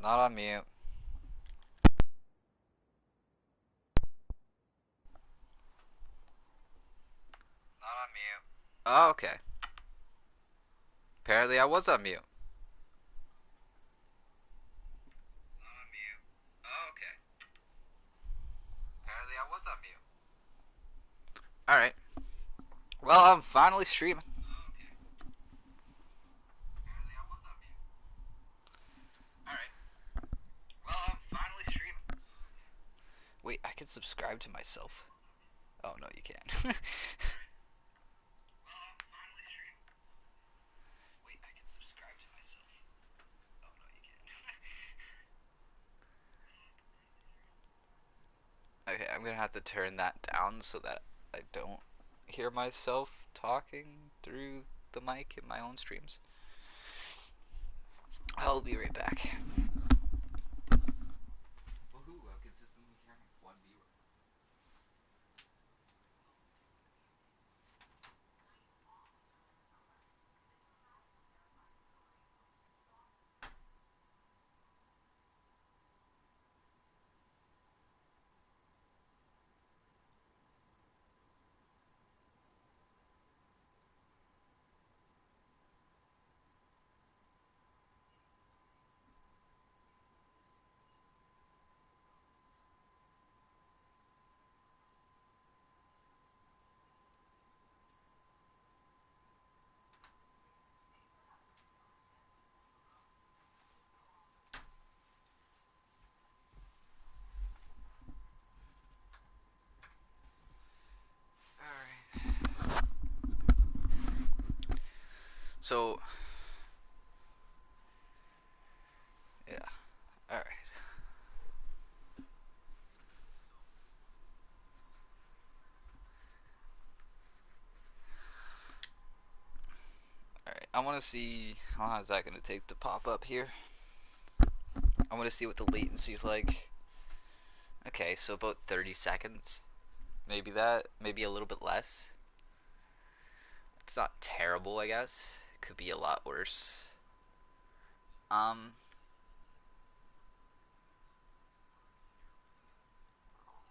Not on mute. Not on mute. Oh, okay. Apparently I was on mute. Not on mute. Oh, okay. Apparently I was on mute. Alright. Well, I'm finally streaming. Oh, okay. Apparently I was on mute. Alright. Well, I'm finally streaming. Wait, I can subscribe to myself. Oh, no, you can't. Okay, I'm gonna have to turn that down so that I don't hear myself talking through the mic in my own streams. I'll be right back. Woohoo, I'm consistently hearing one viewer. Alright. So, yeah. Alright. Alright. I want to see how long is that going to take to pop up here. I want to see what the latency is like. Okay, so about 30 seconds. Maybe that. Maybe a little bit less. It's not terrible, I guess. It could be a lot worse. Um,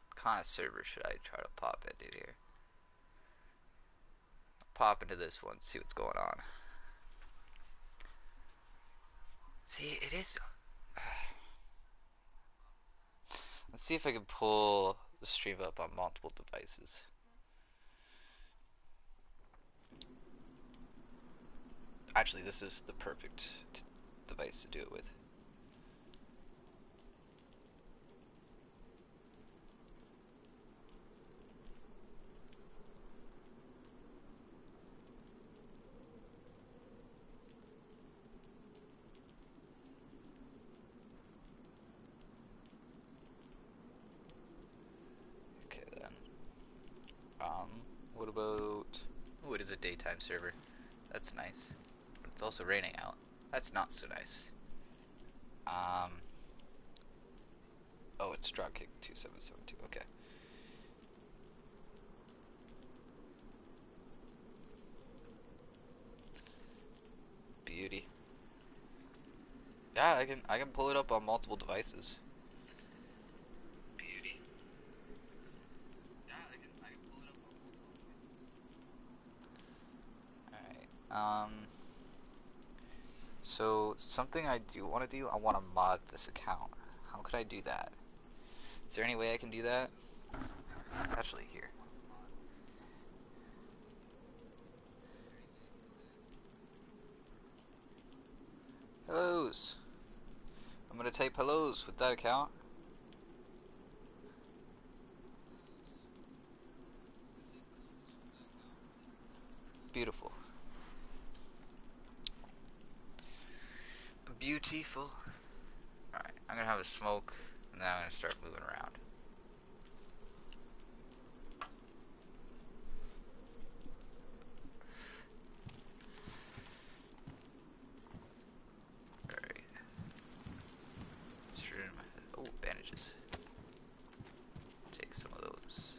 what kind of server should I try to pop into here? Pop into this one, see what's going on. See, it is. Let's see if I can pull the stream up on multiple devices. Actually, this is the perfect device to do it with. Okay then. What about? Oh, it is a daytime server. That's nice. But it's also raining out. That's not so nice. Oh, it's Dropkick 2772. Okay. Beauty. Yeah, I can pull it up on multiple devices. Beauty. Yeah, I can pull it up on multiple devices. Alright. So something I do want to do, I want to mod this account. How could I do that? Is there any way I can do that? Actually, here. Hellos. I'm gonna type hellos with that account. Beautiful. Beautiful. Alright, I'm gonna have a smoke, and then I'm gonna start moving around. Alright. Let's room. Oh, bandages. Take some of those.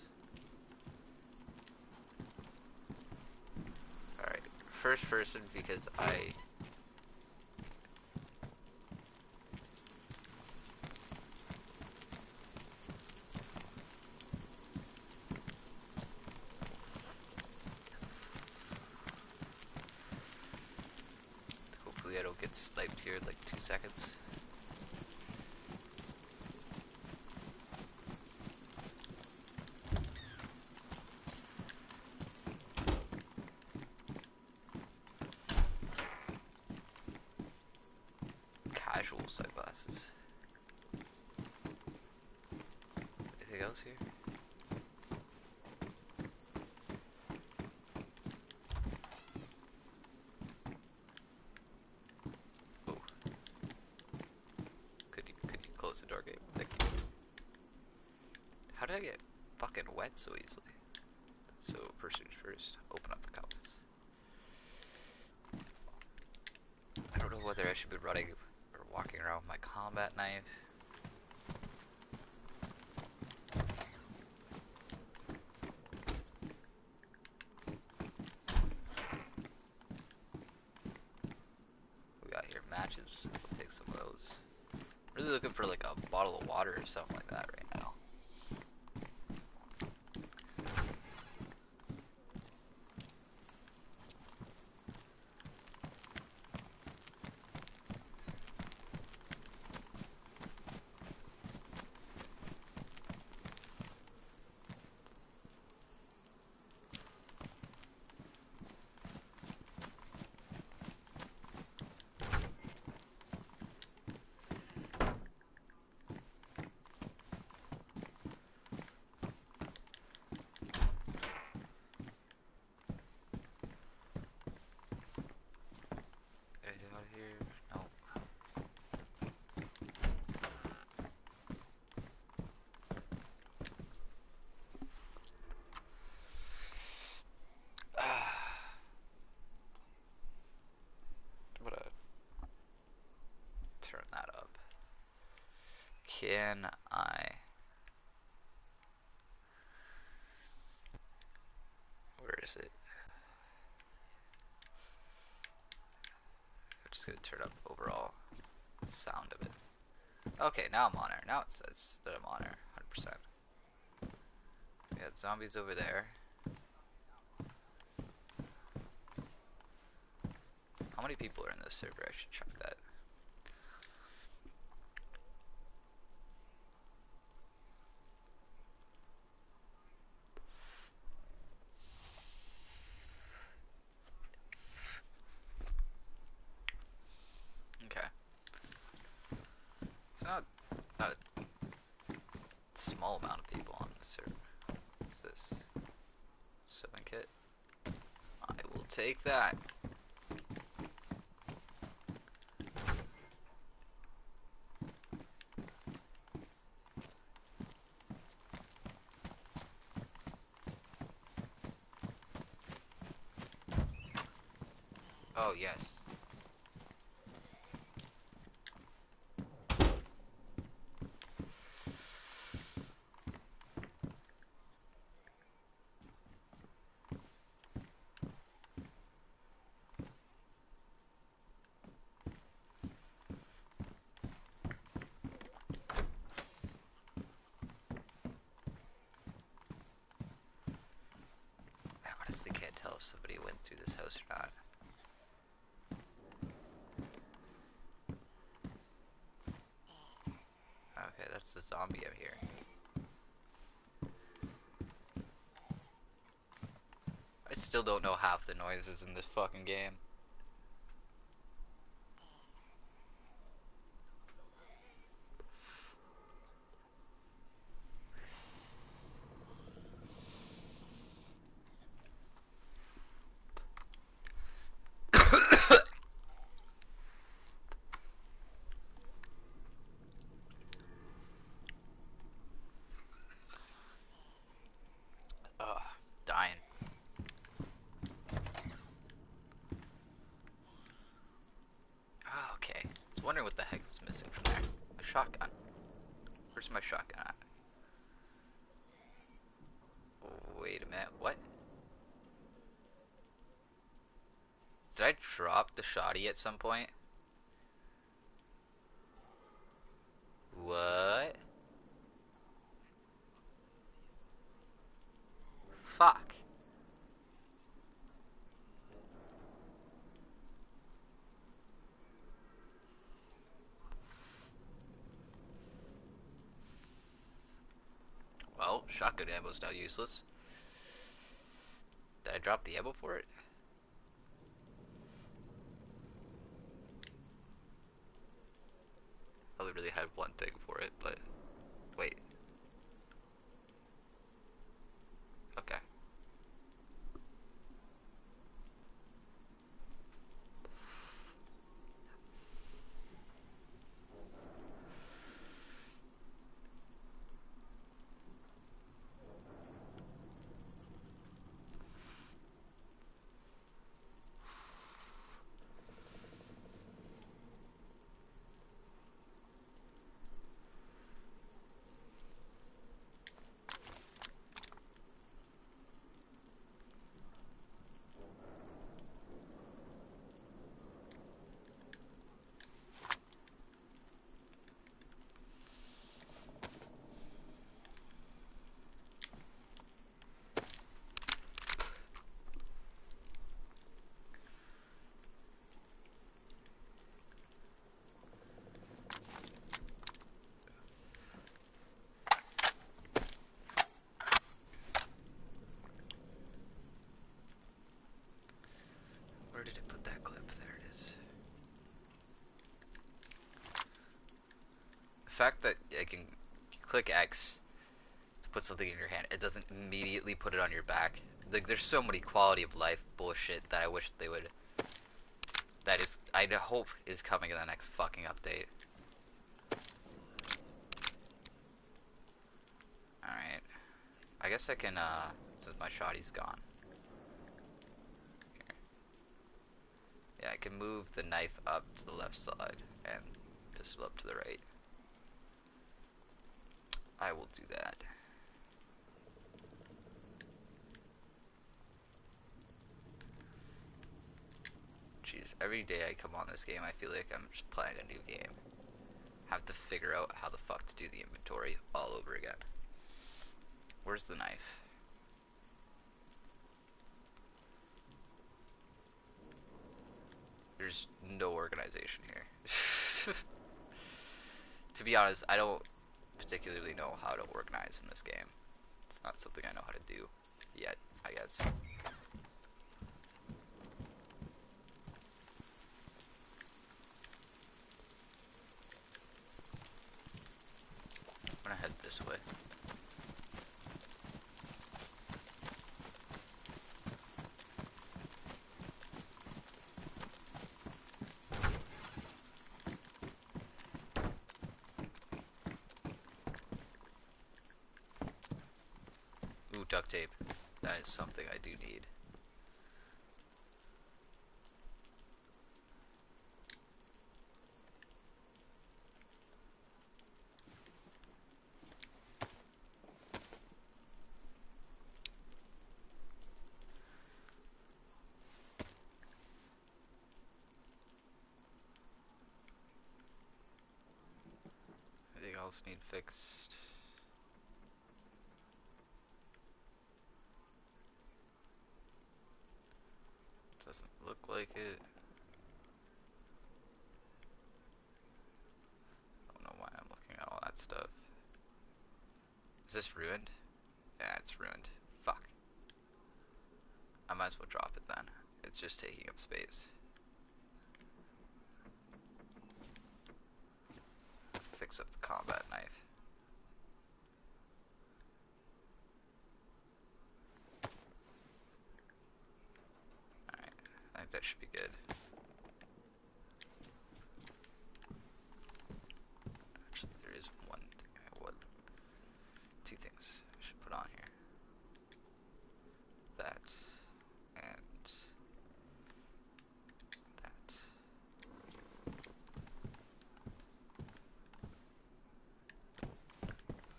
Alright, first person because I here in like 2 seconds. Casual sunglasses. Anything else here? Oh. Could you close the door, Gabe? Thank you. How did I get fucking wet so easily? So first things first, open up the compass. I don't know whether I should be running or walking around with my combat knife. We got here matches. We'll take some of those. I'm really looking for like a bottle of water or something like that right now. Anything out here? No. I'm gonna turn that up. Can I? Where is it? I'm just gonna turn up overall sound of it. Okay, now I'm on air. Now it says that I'm on air, 100%. We got zombies over there. How many people are in this server? I should check that. Okay. It's not a small amount of people on this server. What's this? Sewing kit. I will take that. Oh, yes. I honestly can't tell if somebody went through this house or not. Okay, that's the zombie I'm hearing. I still don't know half the noises in this fucking game. Ugh, dying. Oh, okay. I was wondering what the heck was missing from there. A shotgun. Where's my shotgun at? Wait a minute, what? Did I drop the shoddy at some point? What? Fuck. Shotgun ammo's now useless. Did I drop the ammo for it? I only really had one thing for it, but wait. Okay. Where did it put that clip? There it is. The fact that I can click X to put something in your hand, it doesn't immediately put it on your back. Like, there's so many quality of life bullshit that I wish they would. That is, I hope is coming in the next fucking update. Alright. I guess I can, since my shotty's gone. Here. Yeah, I can move the knife up to the left side and pistol up to the right. I will do that. Jeez, every day I come on this game, I feel like I'm just playing a new game. Have to figure out how the fuck to do the inventory all over again. Where's the knife? There's no organization here. To be honest, I don't particularly know how to organize in this game. It's not something I know how to do yet, I guess. I'm gonna head this way. Ooh, duct tape. That is something I do need. Anything else need fixed? Doesn't look like it. I don't know why I'm looking at all that stuff. Is this ruined? Yeah, it's ruined. Fuck. I might as well drop it then. It's just taking up space. Fix up the combat knife. Alright, I think that should be good. Actually, there is one thing two things I should put on here. That and that.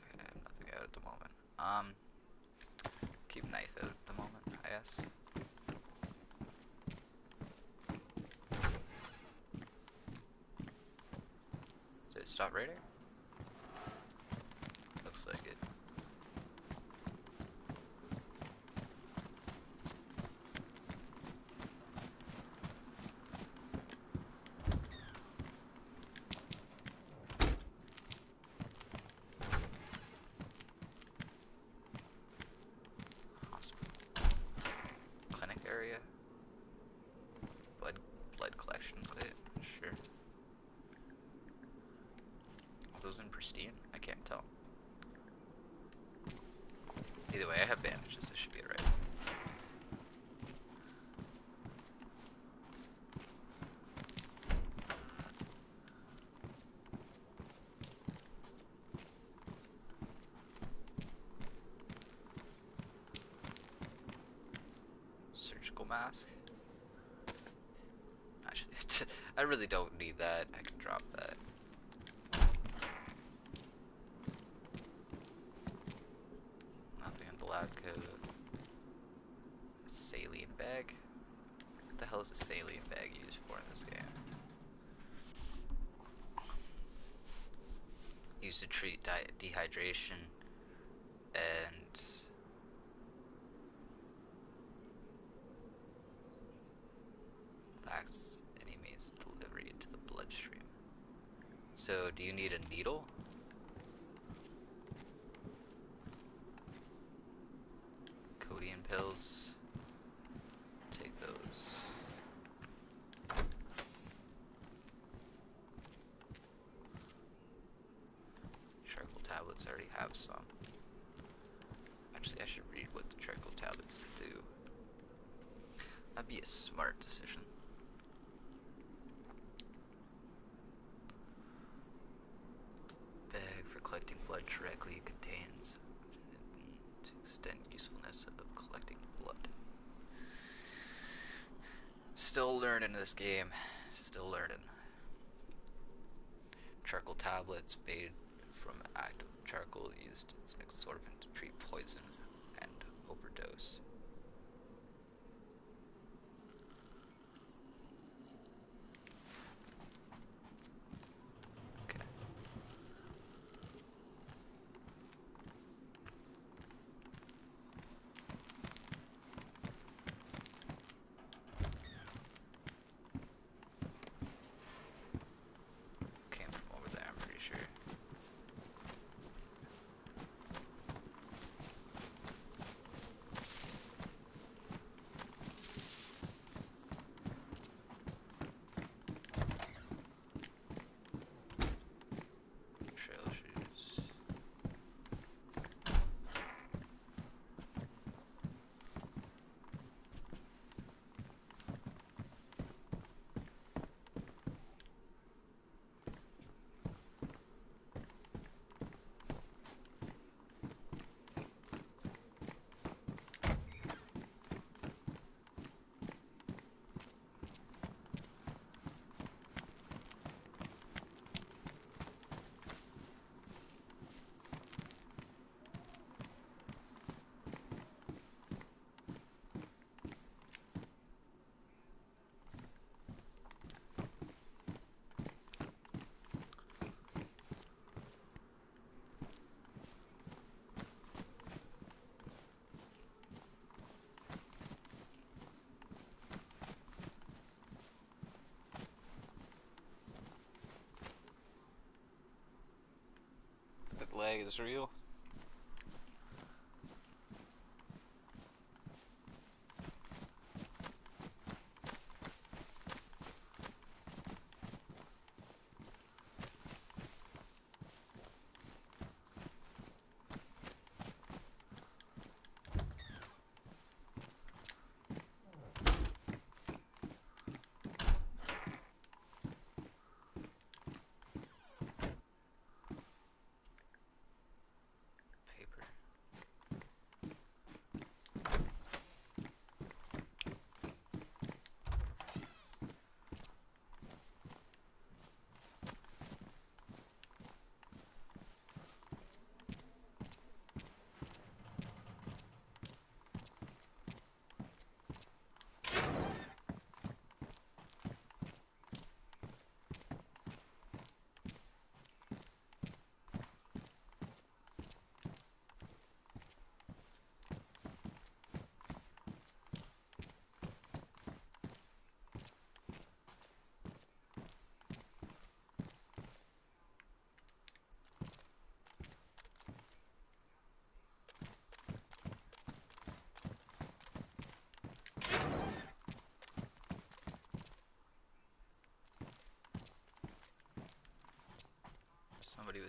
I have nothing out at the moment. Keep knife out at the moment, I guess. Did it stop raiding? Looks like it. pristine? I can't tell. Either way, I have bandages. This should be alright. Surgical mask. Actually, I really don't need that. I can drop that. Nothing in the lab coat. Saline bag? What the hell is a saline bag used for in this game? Used to treat dehydration and lacks any means of delivery into the bloodstream. So, do you need a needle? Codeine pills. Take those. Charcoal tablets, I already have some. Actually, I should read what the charcoal tablets do. That'd be a smart decision. Bag for collecting blood directly contains to extend usefulness of collecting blood. Still learning this game. Still learning. Charcoal tablets made from active charcoal used as an absorbent to treat poison and overdose. Okay. Came from over there, I'm pretty sure. Trail shoes. That lag is real.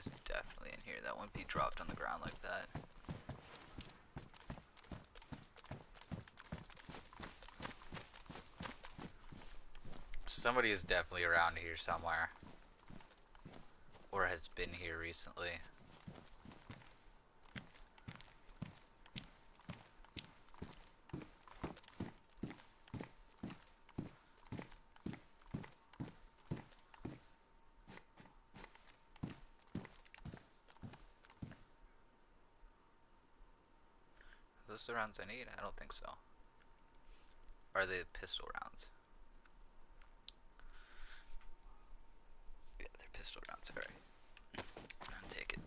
is definitely in here. That wouldn't be dropped on the ground like that. Somebody is definitely around here somewhere. Or has been here recently. Are those the rounds I need? I don't think so. Are they pistol rounds? Yeah, they're pistol rounds, alright. I'll take it.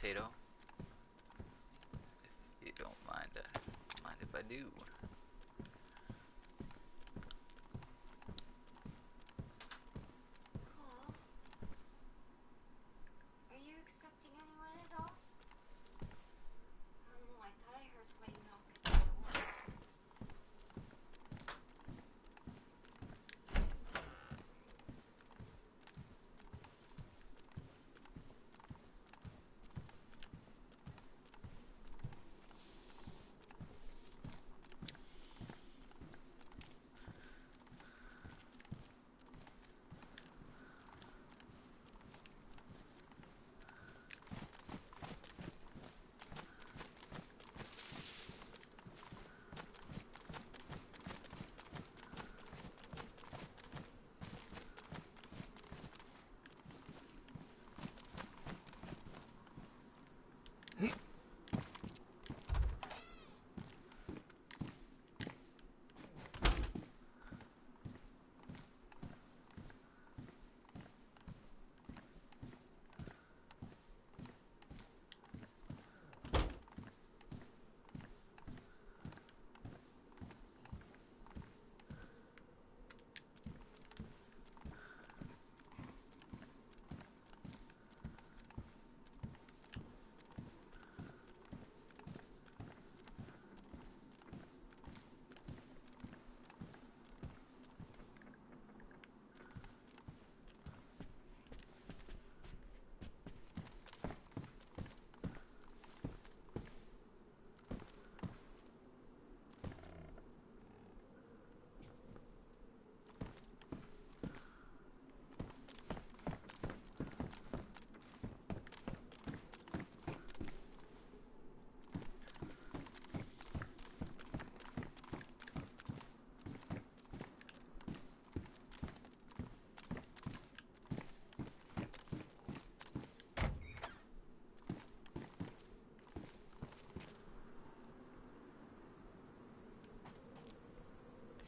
Potato. If you don't mind, mind if I do. Hello? Are you expecting anyone at all? I don't know, I thought I heard somebody knock at the door.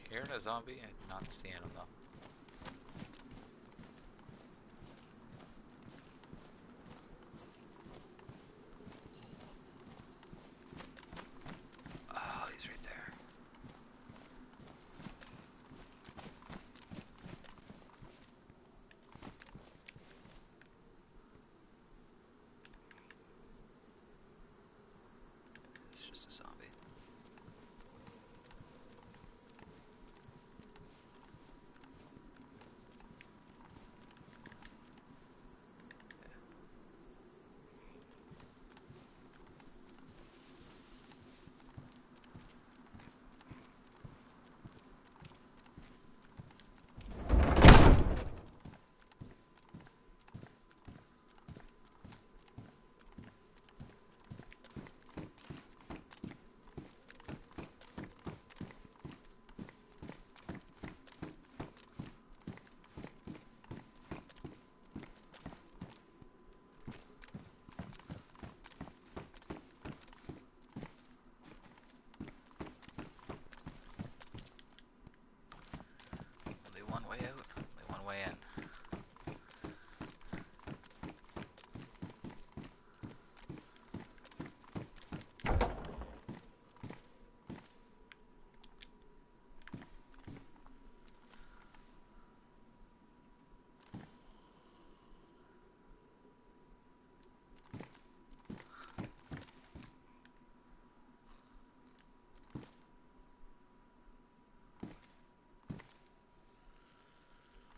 Hearing a zombie? I'm not seeing him though. Oh, he's right there. It's just a zombie.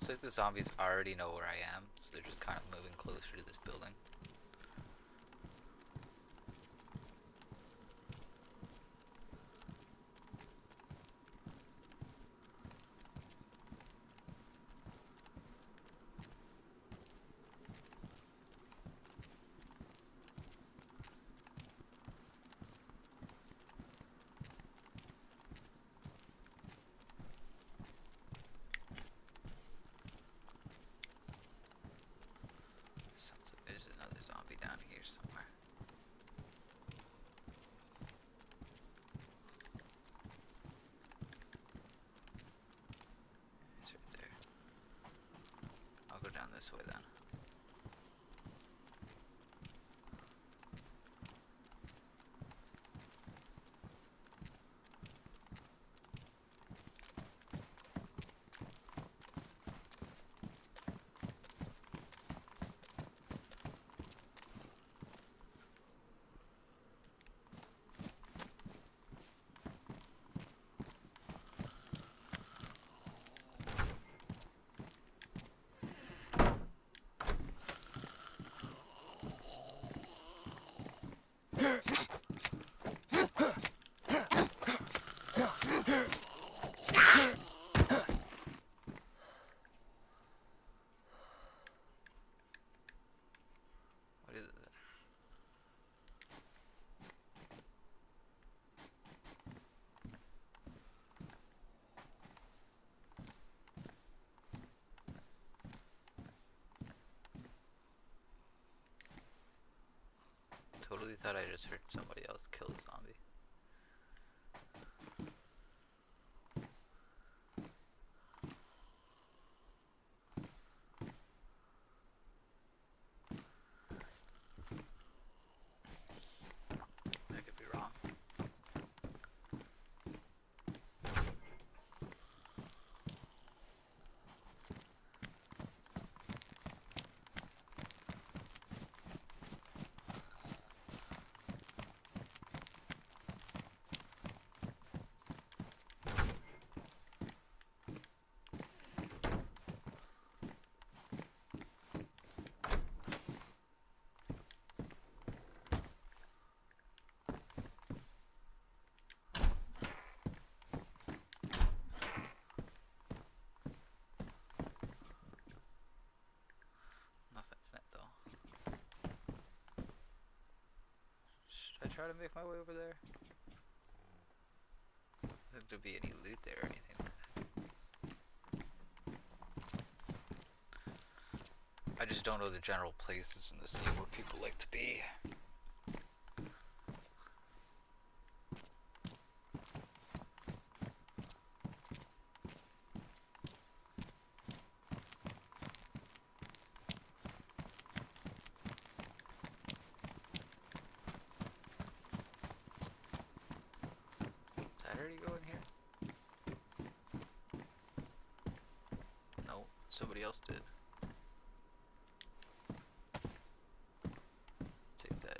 Looks like the zombies already know where I am, so they're just kind of moving closer to this building. Sounds like there's another zombie down here somewhere. He's right there. I'll go down this way then. What is it? Totally thought I just heard somebody else kill a zombie. I could be wrong. Nothing in it though. Should I try to make my way over there? I don't think there'd be any loot there or anything. I just don't know the general places in this game where people like to be. Did I already go in here? No, somebody else did. Take that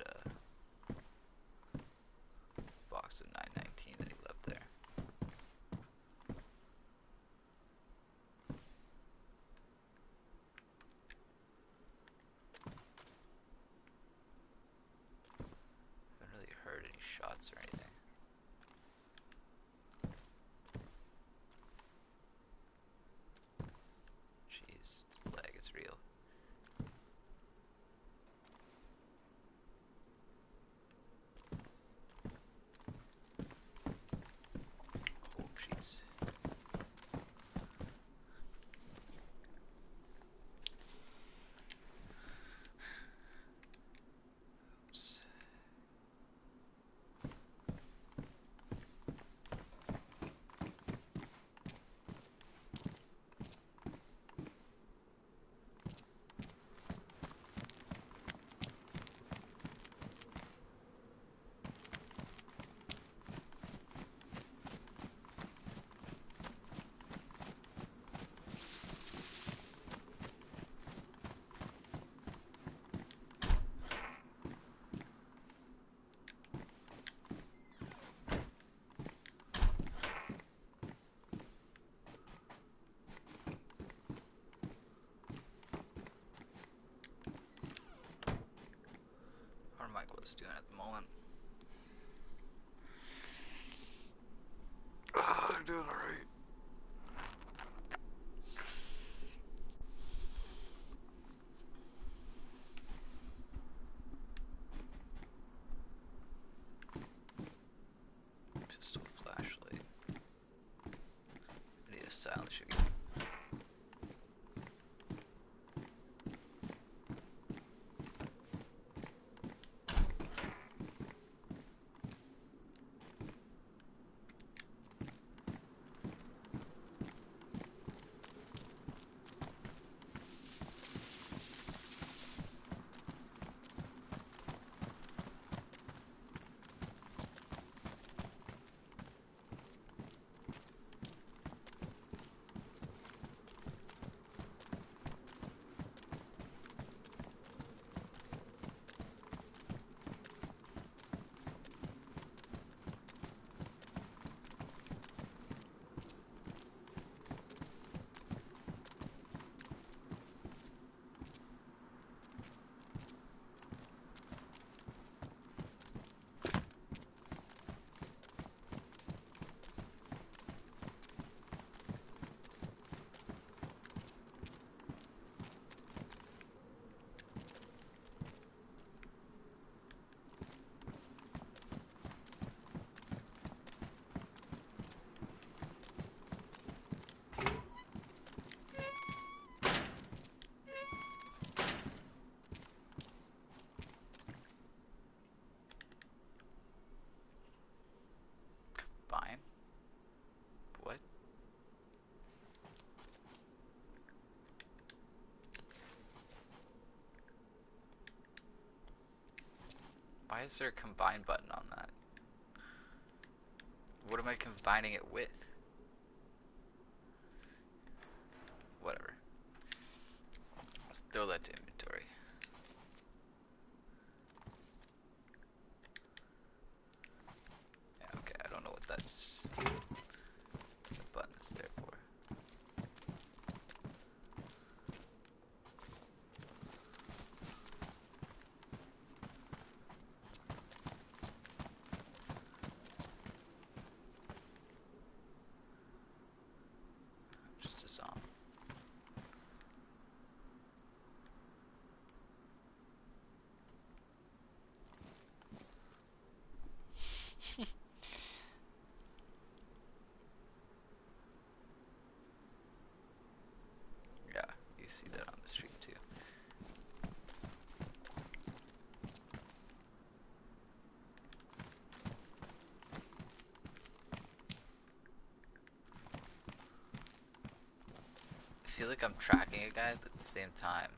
box of 919 that he left there. Haven't really heard any shots or anything. Jeez, it's lag. Why is there a combine button on that? What am I combining it with? Whatever. Let's throw that to inventory. Yeah, okay, I don't know what that's the button is there for. Just a song. Yeah, you see that on the stream too. I feel like I'm tracking a guy, but at the same time,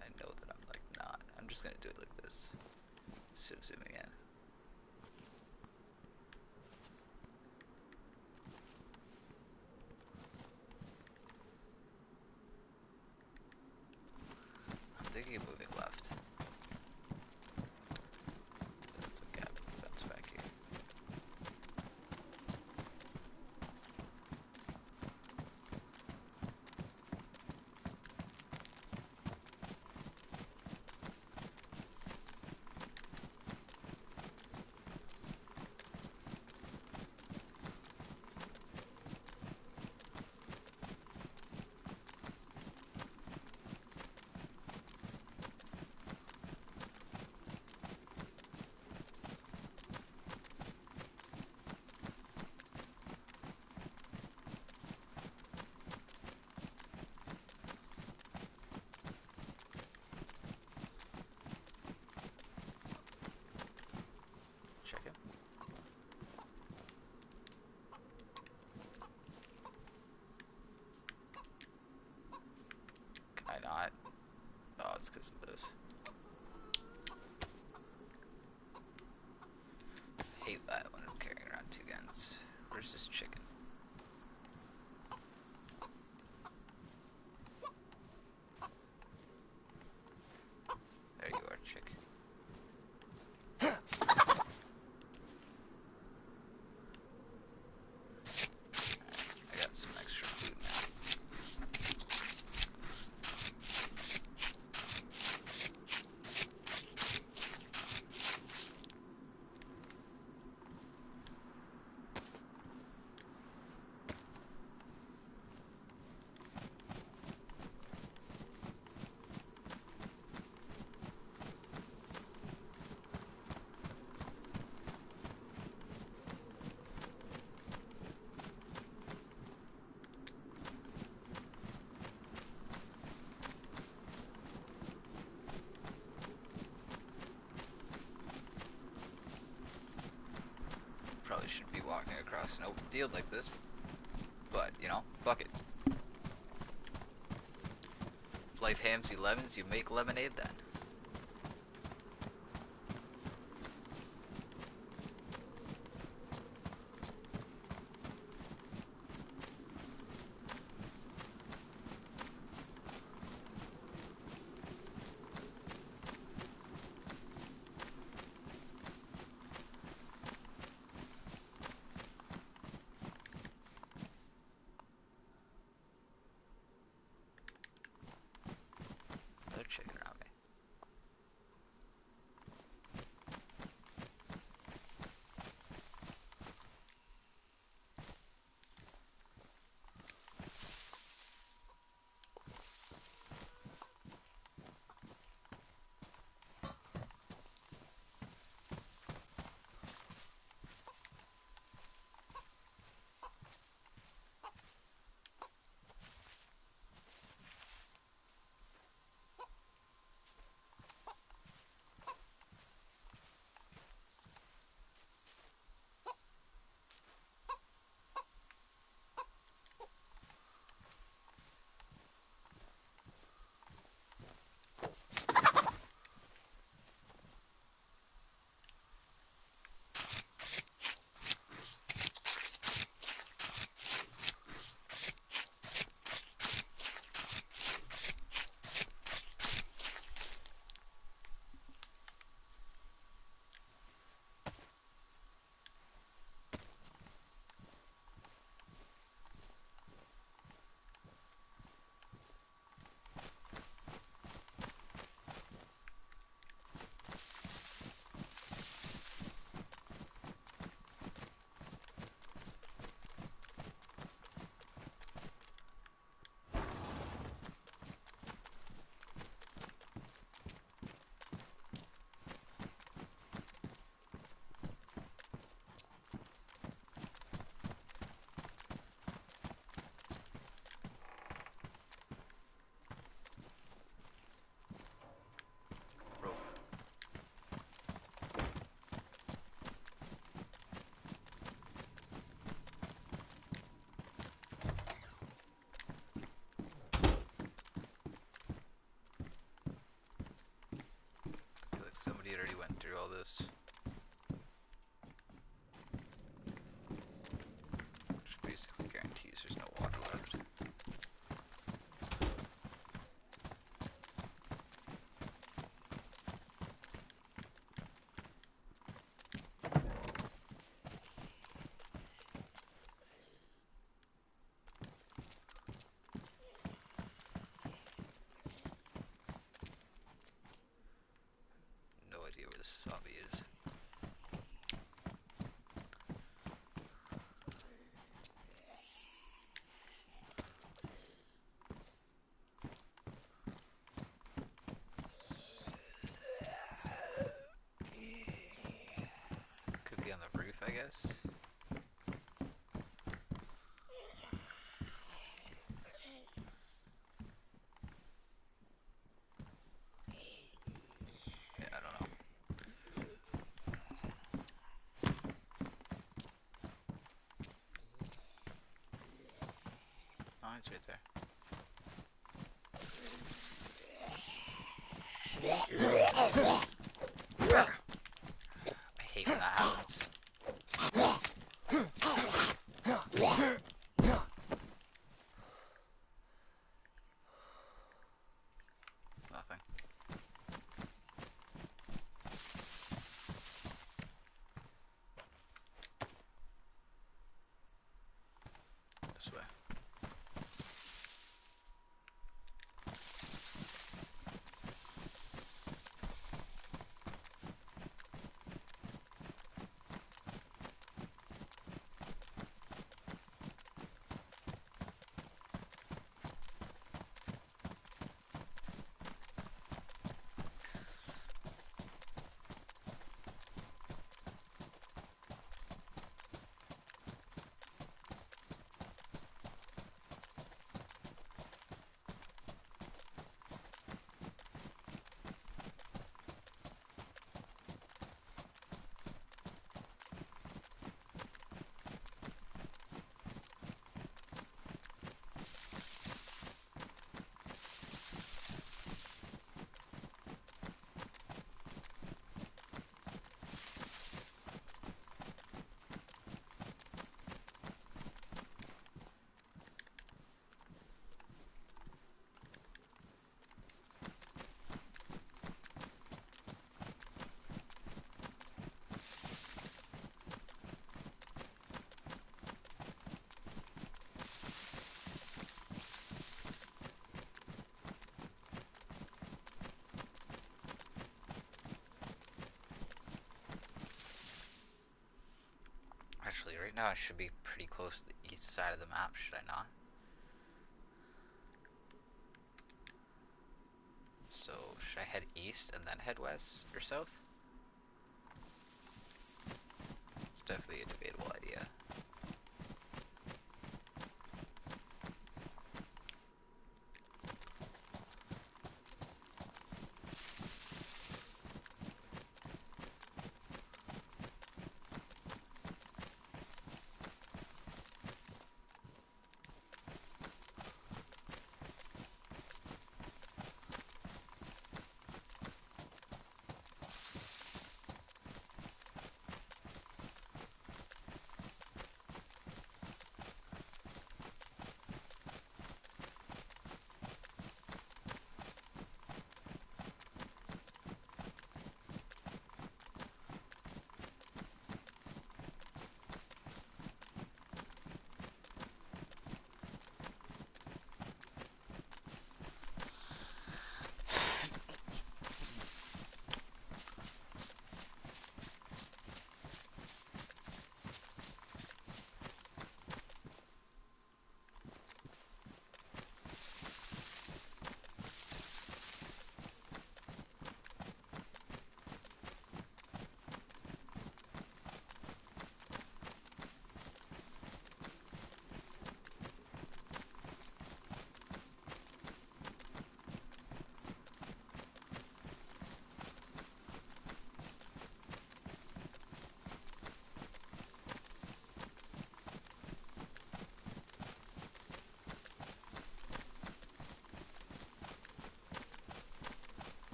I know that I'm like not. I'm just gonna do it like this. Zooming in. I'm thinking of moving left. That's a gap in the fence back here. Check it. Can I not? Oh, it's because of this. I hate that when I'm carrying around two guns. Where's this chicken? There you are, chick. I got some extra food now. Probably shouldn't be walking across an open field like this, but you know, fuck it. If life hands you lemons, you make lemonade then. Another chicken around me. all this. Which basically guarantees there's no water left. No idea where this zombie is. Could be on the roof, I guess. Yeah, I don't know. Oh, it's right there. I hate when that happens. Nothing. This way. Actually, right now I should be pretty close to the east side of the map, should I not? So, should I head east and then head west or south? It's definitely a debatable idea.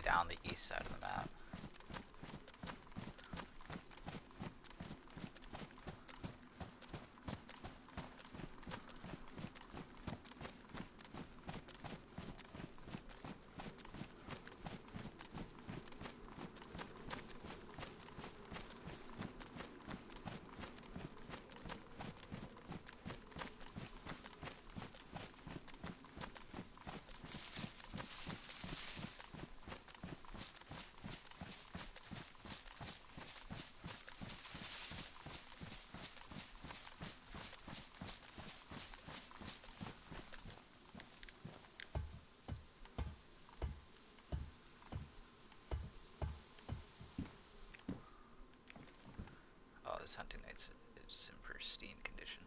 down the east side of the map. Oh, this hunting night's is in pristine condition.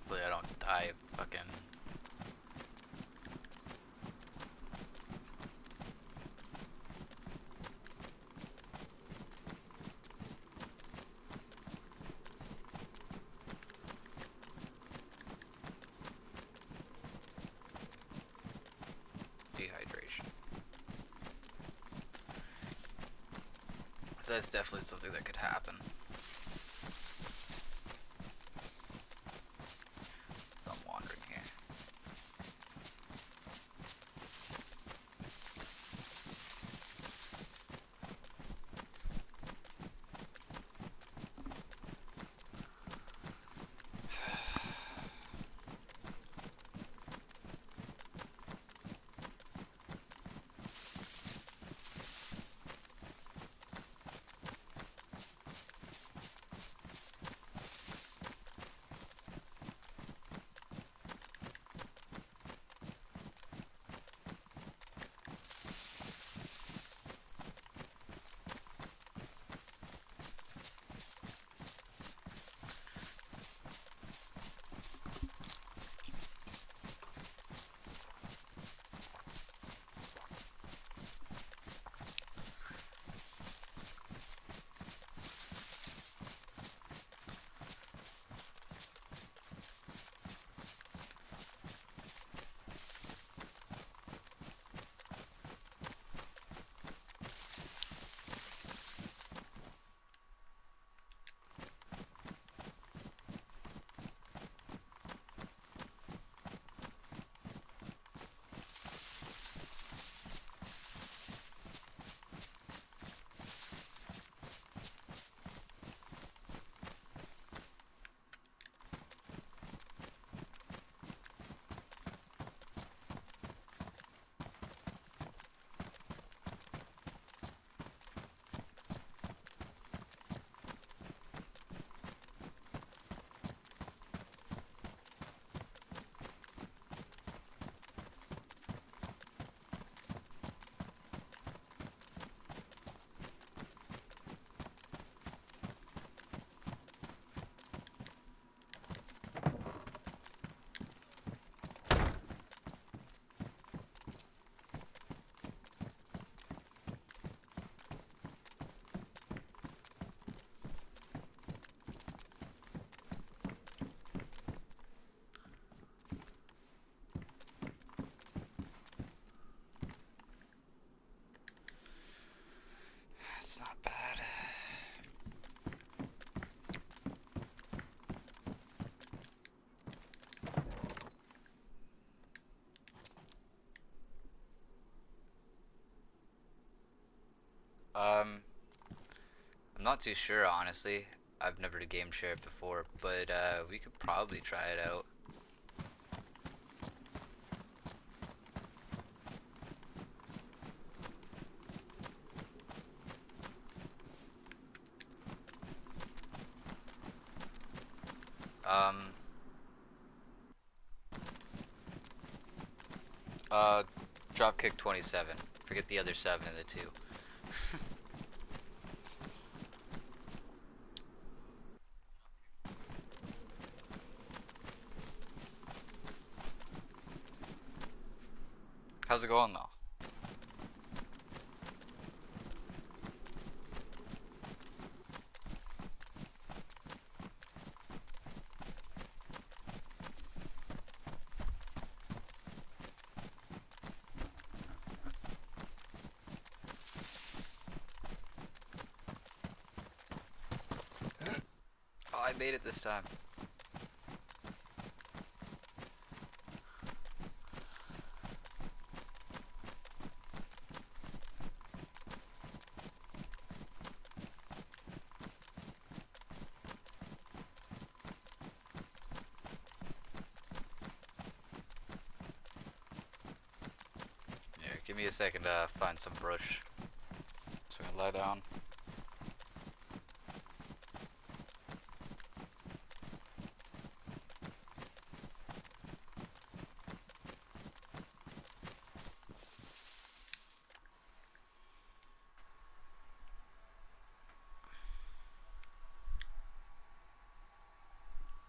Hopefully I don't die fucking... dehydration. So that's definitely something that could happen. I'm wandering here. Um, I'm not too sure, honestly. I've never game shared before, but we could probably try it out. Um, uh, Dropkick 27. Forget the other 7 and the 2. How's it going though? Oh, I made it this time. Here, give me a second to find some brush. So I can lie down.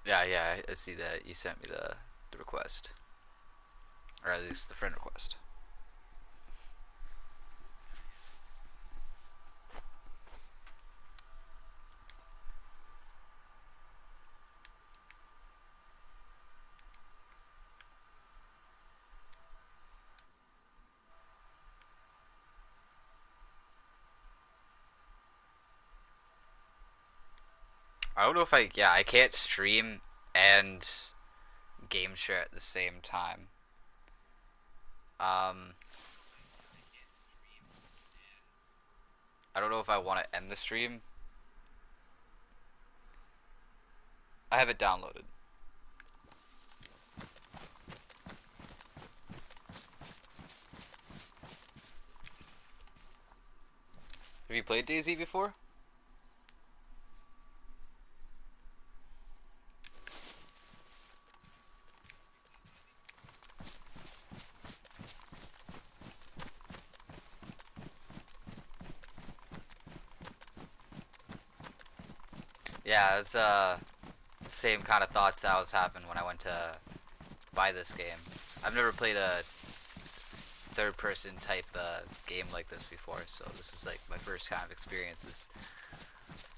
Yeah, I see that you sent me the request, or at least the friend request. I don't know if I can't stream and game share at the same time. Um, I don't know if I want to end the stream. I have it downloaded. Have you played DayZ before? Yeah, it's the same kind of thoughts that was happening when I went to buy this game. I've never played a third-person type game like this before, so this is like my first kind of experiences.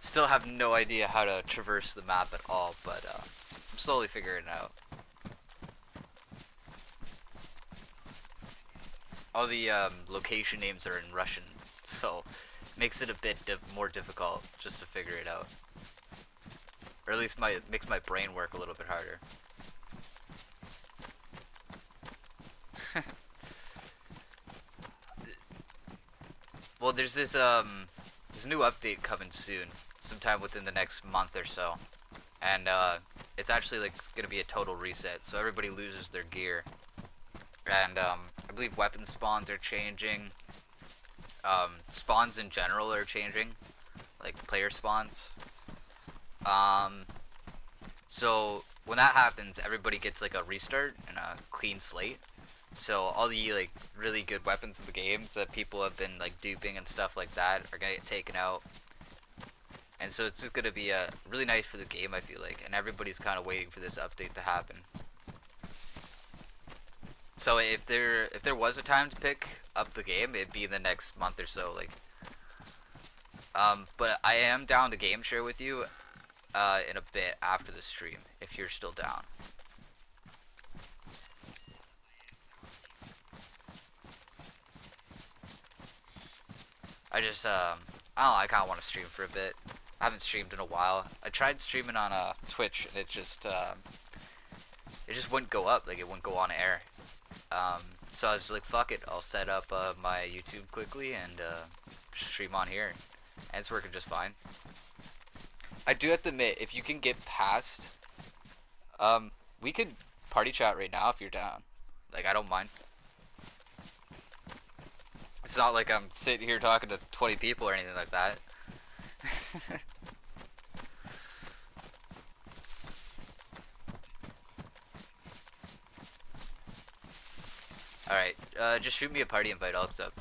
Still have no idea how to traverse the map at all, but I'm slowly figuring it out. All the location names are in Russian, so makes it a bit more difficult just to figure it out. Or at least makes my brain work a little bit harder. Well, there's this new update coming soon, sometime within the next month or so, and it's actually like gonna be a total reset, so everybody loses their gear, and I believe weapon spawns are changing. Spawns in general are changing, like player spawns. Um, so when that happens, everybody gets like a restart and a clean slate. So all the like really good weapons in the games that people have been like duping and stuff like that are gonna get taken out. And so it's just gonna be really nice for the game, I feel like, and everybody's kind of waiting for this update to happen. So if there was a time to pick up the game, it'd be in the next month or so, like. But I am down to game share with you in a bit after the stream, if you're still down. I just, I don't know, I kind of want to stream for a bit. I haven't streamed in a while. I tried streaming on Twitch, and it just wouldn't go up, like it wouldn't go on air. So I was like, fuck it, I'll set up my YouTube quickly and stream on here. And it's working just fine. I do have to admit, if you can get past, we could party chat right now if you're down. Like, I don't mind. It's not like I'm sitting here talking to 20 people or anything like that. Alright, just shoot me a party invite, I'll accept.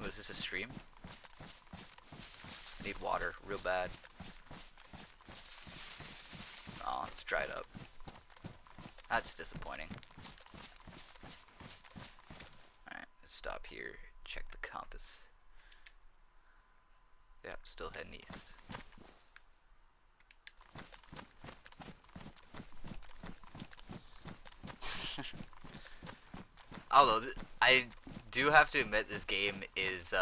Was this a stream? I need water, real bad. Oh, it's dried up. That's disappointing. Alright, let's stop here, check the compass. Yep, still heading east. Although, I do have to admit this game is,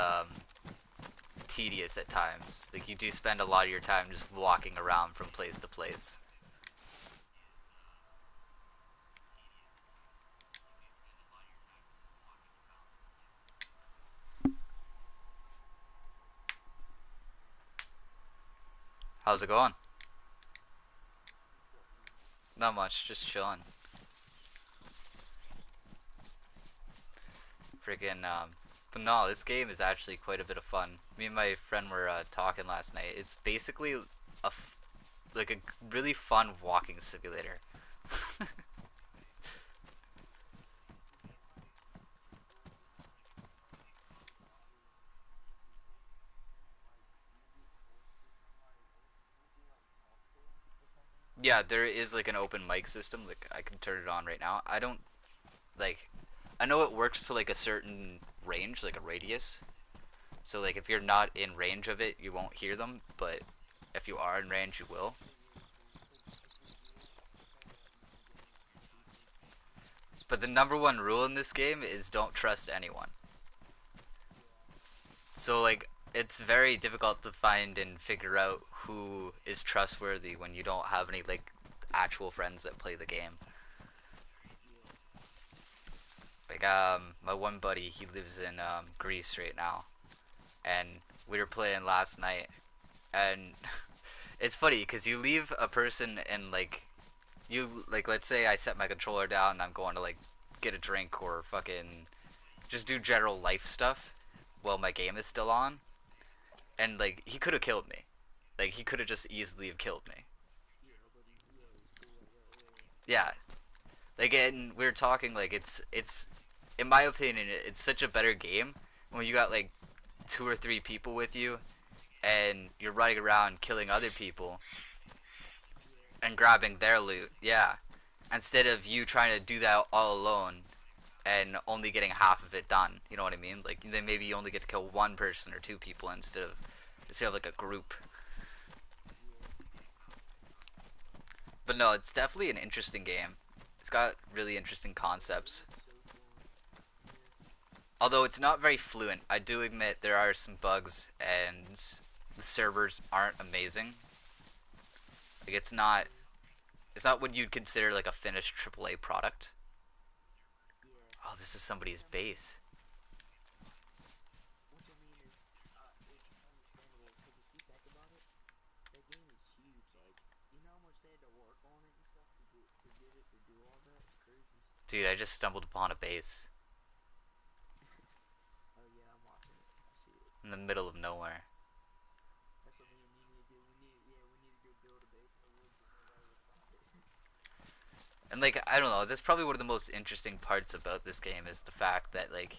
tedious at times. Like, you do spend a lot of your time just walking around from place to place. How's it going? Not much, just chilling. Freaking, but no, this game is actually quite a bit of fun. Me and my friend were talking last night. It's basically like a really fun walking simulator. Yeah, there is like an open mic system. Like I can turn it on right now. I don't like. I know it works to like a certain range, like a radius. So like if you're not in range of it, you won't hear them. But if you are in range, you will. But the number one rule in this game is don't trust anyone. So like it's very difficult to find and figure out who is trustworthy when you don't have any like actual friends that play the game. Like my one buddy, he lives in Greece right now, and we were playing last night, and it's funny because you leave a person and like you like let's say I set my controller down and I'm going to like get a drink or fucking just do general life stuff while my game is still on, and like he could have killed me. Like he could have just easily have killed me. Yeah. Like and we were talking like it's in my opinion it's such a better game when you got like two or three people with you and you're running around killing other people and grabbing their loot. Yeah. Instead of you trying to do that all alone and only getting half of it done. You know what I mean? Like then maybe you only get to kill one person or two people instead of like a group. But no, it's definitely an interesting game. It's got really interesting concepts. Although it's not very fluent, I do admit there are some bugs and the servers aren't amazing. Like it's not what you'd consider like a finished AAA product. Oh, this is somebody's base. Dude, I just stumbled upon a base in the middle of nowhere. And like I don't know, that's probably one of the most interesting parts about this game is the fact that like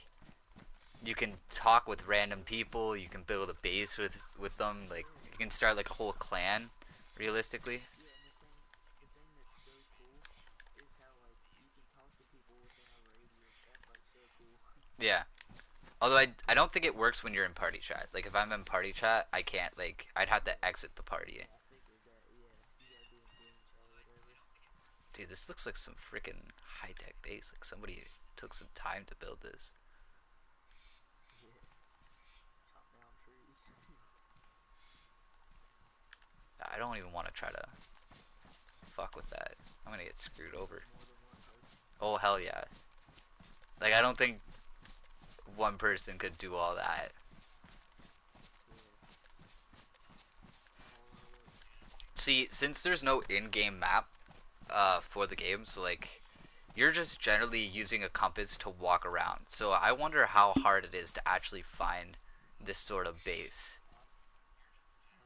you can talk with random people, you can build a base with them, like you can start like a whole clan realistically. Yeah. Although I don't think it works when you're in party chat. Like if I'm in party chat, I can't like I'd have to exit the party. Dude, this looks like some freaking high-tech base. Like somebody took some time to build this. I don't even want to try to fuck with that. I'm gonna get screwed over. Oh hell yeah. Like I don't think one person could do all that. Yeah. All out work. See, since there's no in-game map for the game, so like you're just generally using a compass to walk around. So I wonder how hard it is to actually find this sort of base.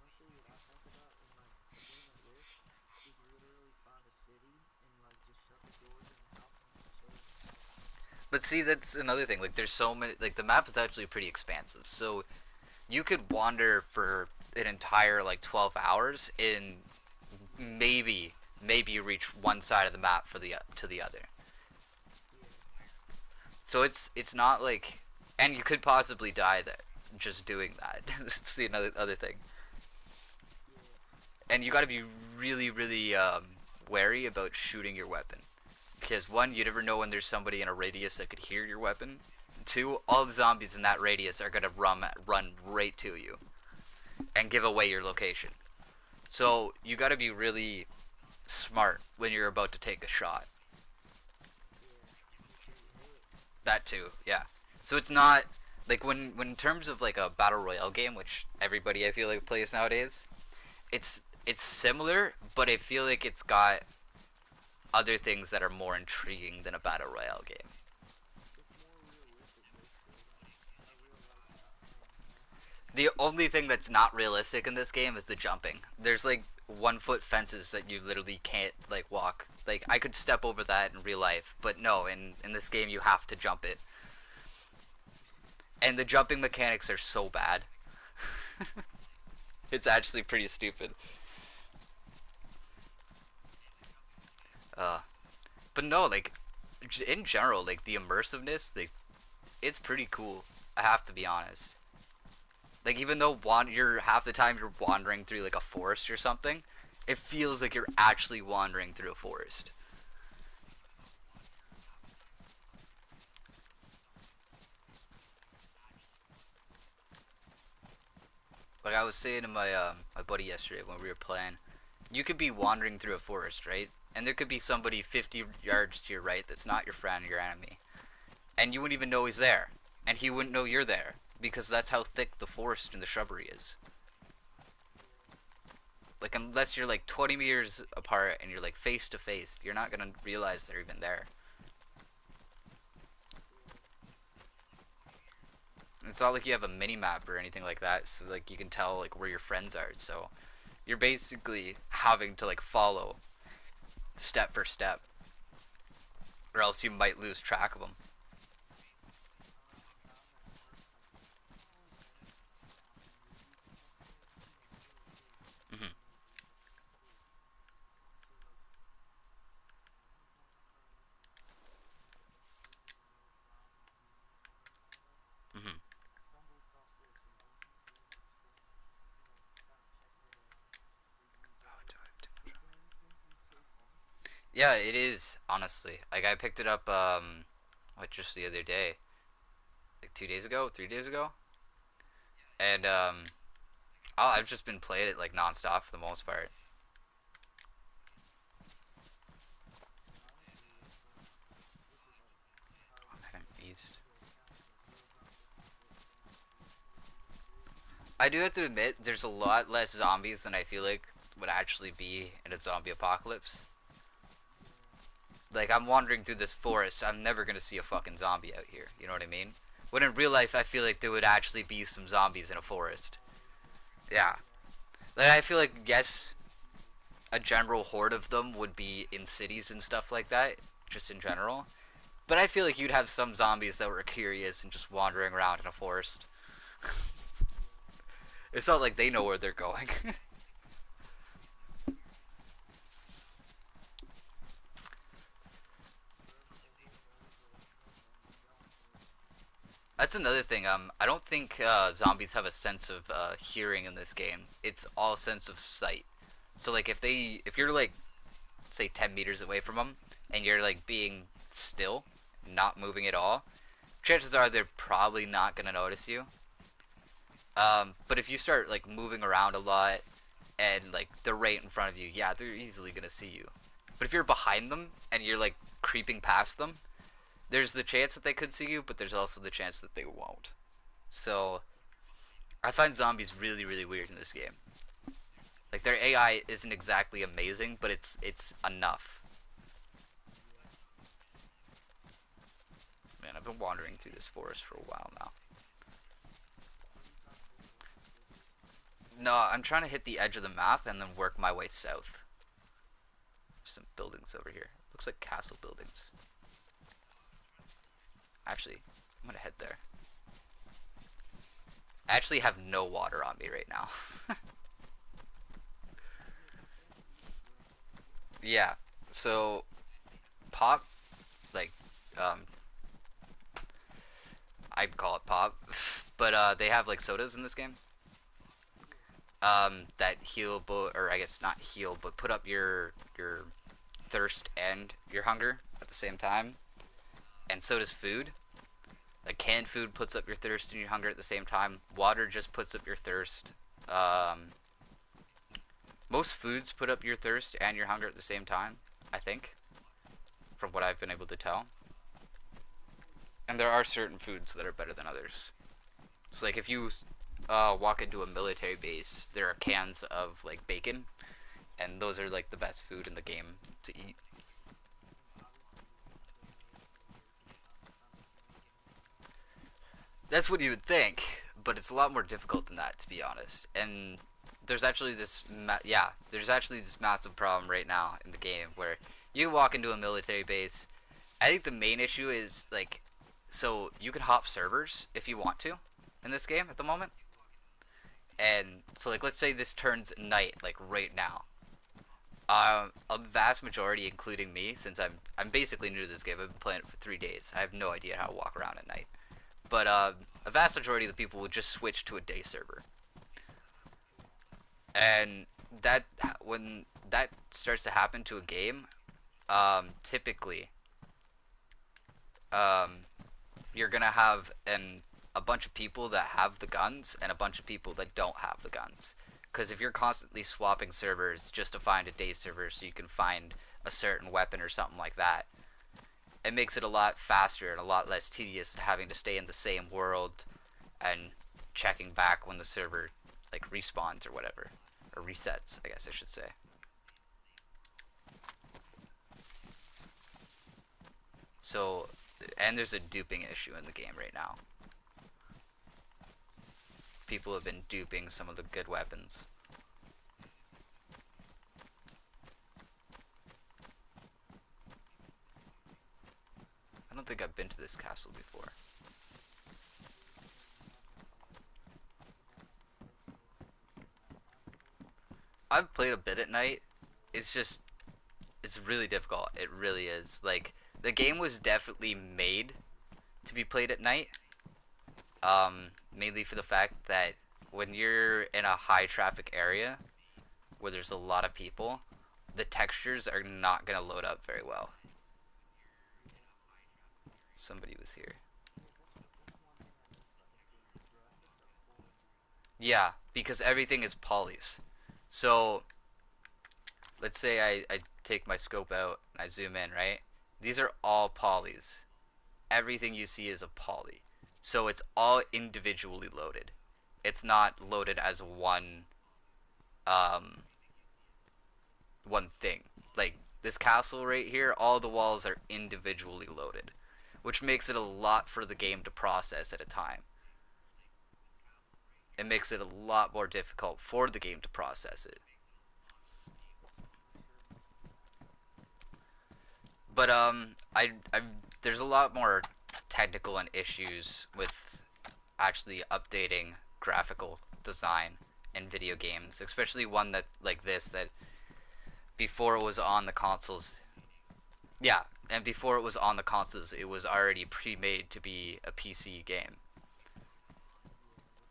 Honestly, what I think about in like a game like this is literally find a city and like just shut the doors in the house and just chill in the house. But see, that's another thing. Like there's so many. Like the map is actually pretty expansive, so you could wander for an entire like 12 hours and maybe reach one side of the map for the to the other. Yeah. So it's not like, and you could possibly die there just doing that. That's the another other thing. Yeah. And you got to be really wary about shooting your weapon, because one, you never know when there's somebody in a radius that could hear your weapon. Two, all the zombies in that radius are gonna run right to you and give away your location. So you got to be really smart when you're about to take a shot. Yeah. Make sure you hit. That too, yeah. So it's not like when in terms of like a battle royale game, which everybody I feel like plays nowadays, it's similar, but I feel like it's got other things that are more intriguing than a battle royale game. It's more realistic, basically, like a real life game, you know? The only thing that's not realistic in this game is the jumping. There's like 1 foot fences that you literally can't like walk. Like I could step over that in real life, but no, in this game you have to jump it. And the jumping mechanics are so bad. It's actually pretty stupid. Uh, but no, like in general, like the immersiveness, like it's pretty cool. I have to be honest. Like even though you're half the time you're wandering through like a forest or something, it feels like you're actually wandering through a forest. Like I was saying to my buddy yesterday when we were playing, you could be wandering through a forest, right? And there could be somebody 50 yards to your right that's not your friend, your enemy, and you wouldn't even know he's there, and he wouldn't know you're there because that's how thick the forest and the shrubbery is. Yeah. Like unless you're like 20 meters apart and you're like face to face, you're not gonna realize they're even there. Yeah. It's not like you have a mini map or anything like that, so like you can tell like where your friends are. So you're basically having to like follow step for step, or else you might lose track of them. I remember one time when I first like oh man, found some movies and stuff like that. This is like really big Hmm. community in school. And so like one of my friends we were riding through the forest and all that, Hmm. stumbled across this, and I wasn't really interested in like, kind of checking it out and just reading these book names. Things is so fun. Yeah, it is honestly. Like I picked it up what just the other day, like 2 days ago, 3 days ago, and I've just been playing it like nonstop for the most part. And honestly, it's like how I'm heading east. the kind of like real zombie apocalypse thing works even weirder. I do have to admit, there's a lot less zombies than I feel like would actually be in a zombie apocalypse. Yeah. Like I'm wandering through this forest, I'm never gonna see a fucking zombie out here. You know what I mean? When in real life, I feel like there would actually be some zombies in a forest. Probably. Yeah, Yeah. like I feel like It yes, would be people. a general horde of them would be in cities and stuff like that, just in general. But I feel like you'd have some zombies that were curious and just wandering around in a forest. Yeah. It's not like they know where they're going. Wherever everyone knows where they're from, they'll be going to it. That's another thing. I don't think zombies have a sense of hearing in this game. It's all sense of sight. So like if you're like say 10 meters away from them and you're like being still, not moving at all, chances are they're probably not gonna notice you. But if you start like moving around a lot and like they're right in front of you, yeah, they're easily gonna see you. But if you're behind them and you're like creeping past them, There's the chance that they could see you, but there's also the chance that they won't. So I find zombies really, really weird in this game. Like their AI isn't exactly amazing, but it's enough. Man, I've been wandering through this forest for a while now. What are you trying to do? Go to the city or something? No, I'm trying to hit the edge of the map and then work my way south. There's some buildings over here. Looks like castle buildings. Actually, I'm gonna head there. I actually have no water on me right now. Oh yeah, that's right. You went to New Zealand. Yeah, so Pop, like, um, I'd call it Pop, but they have like sodas in this game. Cool. That heal, or I guess not heal, but put up your thirst and your hunger at the same time. And so does food. Like canned food puts up your thirst and your hunger at the same time. Water just puts up your thirst. Um, Most foods put up your thirst and your hunger at the same time, I think, from what I've been able to tell. And there are certain foods that are better than others. So like if you walk into a military base, there are cans of like bacon, and those are like the best food in the game to eat. And obviously you have the bacon sandwich in the game, right? That's what you would think, but it's a lot more difficult than that, to be honest. And there's actually this, there's actually this massive problem right now in the game where you walk into a military base. I think the main issue is like, so you can hop servers if you want to in this game at the moment. And so like, let's say this turns night, like right now. A vast majority, including me, since I'm basically new to this game. I've been playing it for 3 days. I have no idea how to walk around at night. But a vast majority of the people would just switch to a day server, and that when that starts to happen to a game, typically, um, you're gonna have a bunch of people that have the guns and a bunch of people that don't have the guns. Because if you're constantly swapping servers just to find a day server so you can find a certain weapon or something like that, it makes it a lot faster and a lot less tedious than having to stay in the same world and checking back when the server like respawns or whatever, or resets, I guess I should say. So, and there's a duping issue in the game right now. People have been duping some of the good weapons. I don't think I've been to this castle before. I've played a bit at night. It's just, it's really difficult. It really is. Like, the game was definitely made to be played at night. Mainly for the fact that when you're in a high traffic area where there's a lot of people, the textures are not gonna load up very well. Somebody was here. Yeah, that's one thing I noticed about this game. The graphics are horrible. Yeah, because everything is polys. So, let's say I take my scope out and I zoom in, right? These are all polys. Everything you see is a poly. So it's all individually loaded. It's not loaded as um one thing. Like this castle right here, all the walls are individually loaded, which makes it a lot for the game to process at a time. It makes it a lot more difficult for the game to process it. For sure makes it more expensive. But I there's a lot more technical and issues with actually updating graphical design in video games, especially one that like this that before it was on the consoles. Yeah, and before it was on the consoles, it was already pre-made to be a PC game. Yeah, it has ports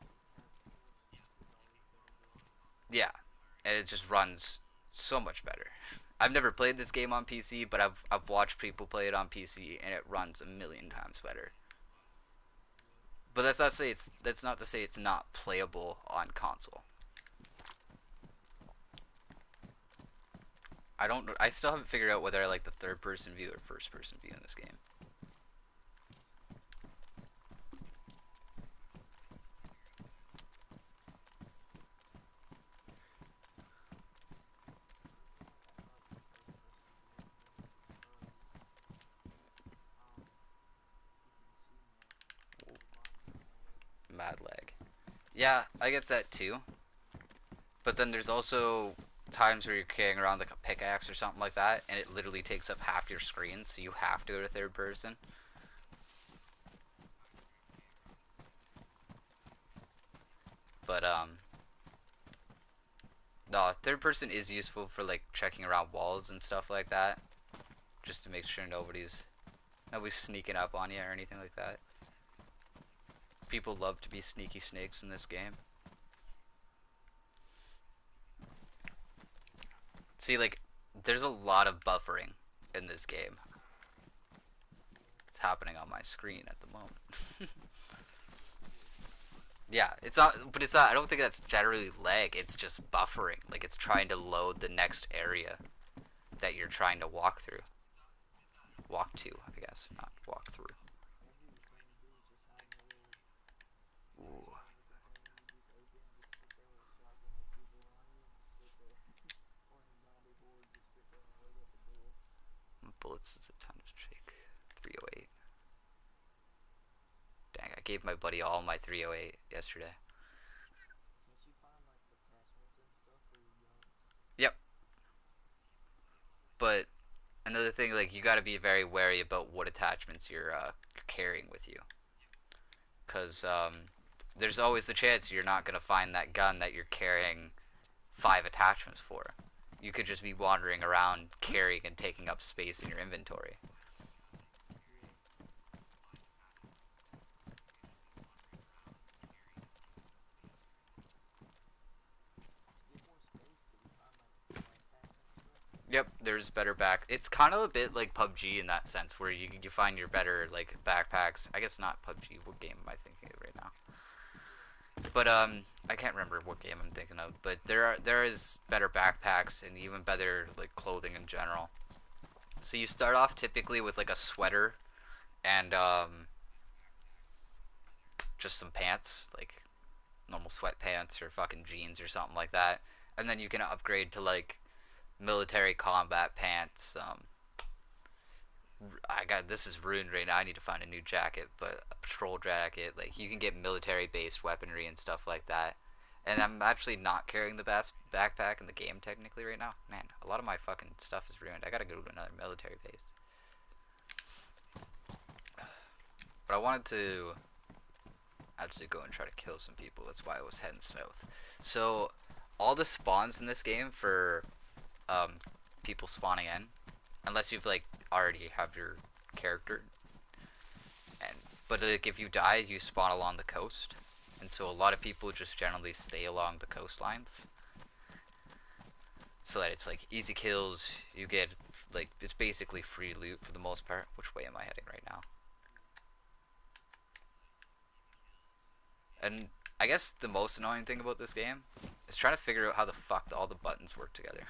just as always better graphics. Yeah, and it just runs so much better. I've never played this game on PC, but I've watched people play it on PC, and it runs a million times better. Yeah. But that's not to say it's not playable on console. I still haven't figured out whether I like the third person view or first person view in this game. Mad lag. Yeah, I get that too. But then there's also times where you're carrying around like a pickaxe or something like that, and it literally takes up half your screen, so you have to go to third person. But no, third person is useful for like checking around walls and stuff like that, just to make sure nobody's sneaking up on you or anything like that. People love to be sneaky snakes in this game. See, like, there's a lot of buffering in this game. It's happening on my screen at the moment. Yeah, it's not, but it's not, I don't think that's generally lag, it's just buffering. Like, it's trying to load the next area that you're trying to walk through. Walk to, I guess, not walk through. All he was trying to do was just hide in a little Ooh, section with the door just open, just sit there with a shotgun with people on you, and just sit there. Or in a zombie board, just sit there and wait at the door. bullets is a time to shake. 308. Dang, I gave my buddy all my 308 yesterday. Can't you find like attachments and stuff for your guns? Yep, but another thing, like, you gotta be very wary about what attachments you're carrying with you. Because there's always the chance you're not going to find that gun that you're carrying 5 attachments for. You could just be wandering around carrying and taking up space in your inventory. To get more space, could you find like backpacks and stuff? Yep, there's better back. It's kind of a bit like PUBG in that sense, where you find your better like backpacks. I guess not PUBG. What game am I thinking of right now? But I can't remember what game I'm thinking of. But there is better backpacks and even better like clothing in general. So you start off typically with like a sweater and just some pants, like normal sweatpants or fucking jeans or something like that, and then you can upgrade to like military combat pants. I got this is ruined right now. I need to find a new jacket, but a patrol jacket. Like you can get military-based weaponry and stuff like that. And I'm actually not carrying the best backpack in the game technically right now. Man, a lot of my fucking stuff is ruined. I gotta go to another military base. But I wanted to actually go and try to kill some people. That's why I was heading south. So all the spawns in this game for um, people spawning in, unless you've like already have your character, and but like, if you die, you spawn along the coast, and so a lot of people just generally stay along the coastlines, so that it's like easy kills. You get like it's basically free loot for the most part. Which way am I heading right now? And I guess the most annoying thing about this game is trying to figure out how the fuck all the buttons work together.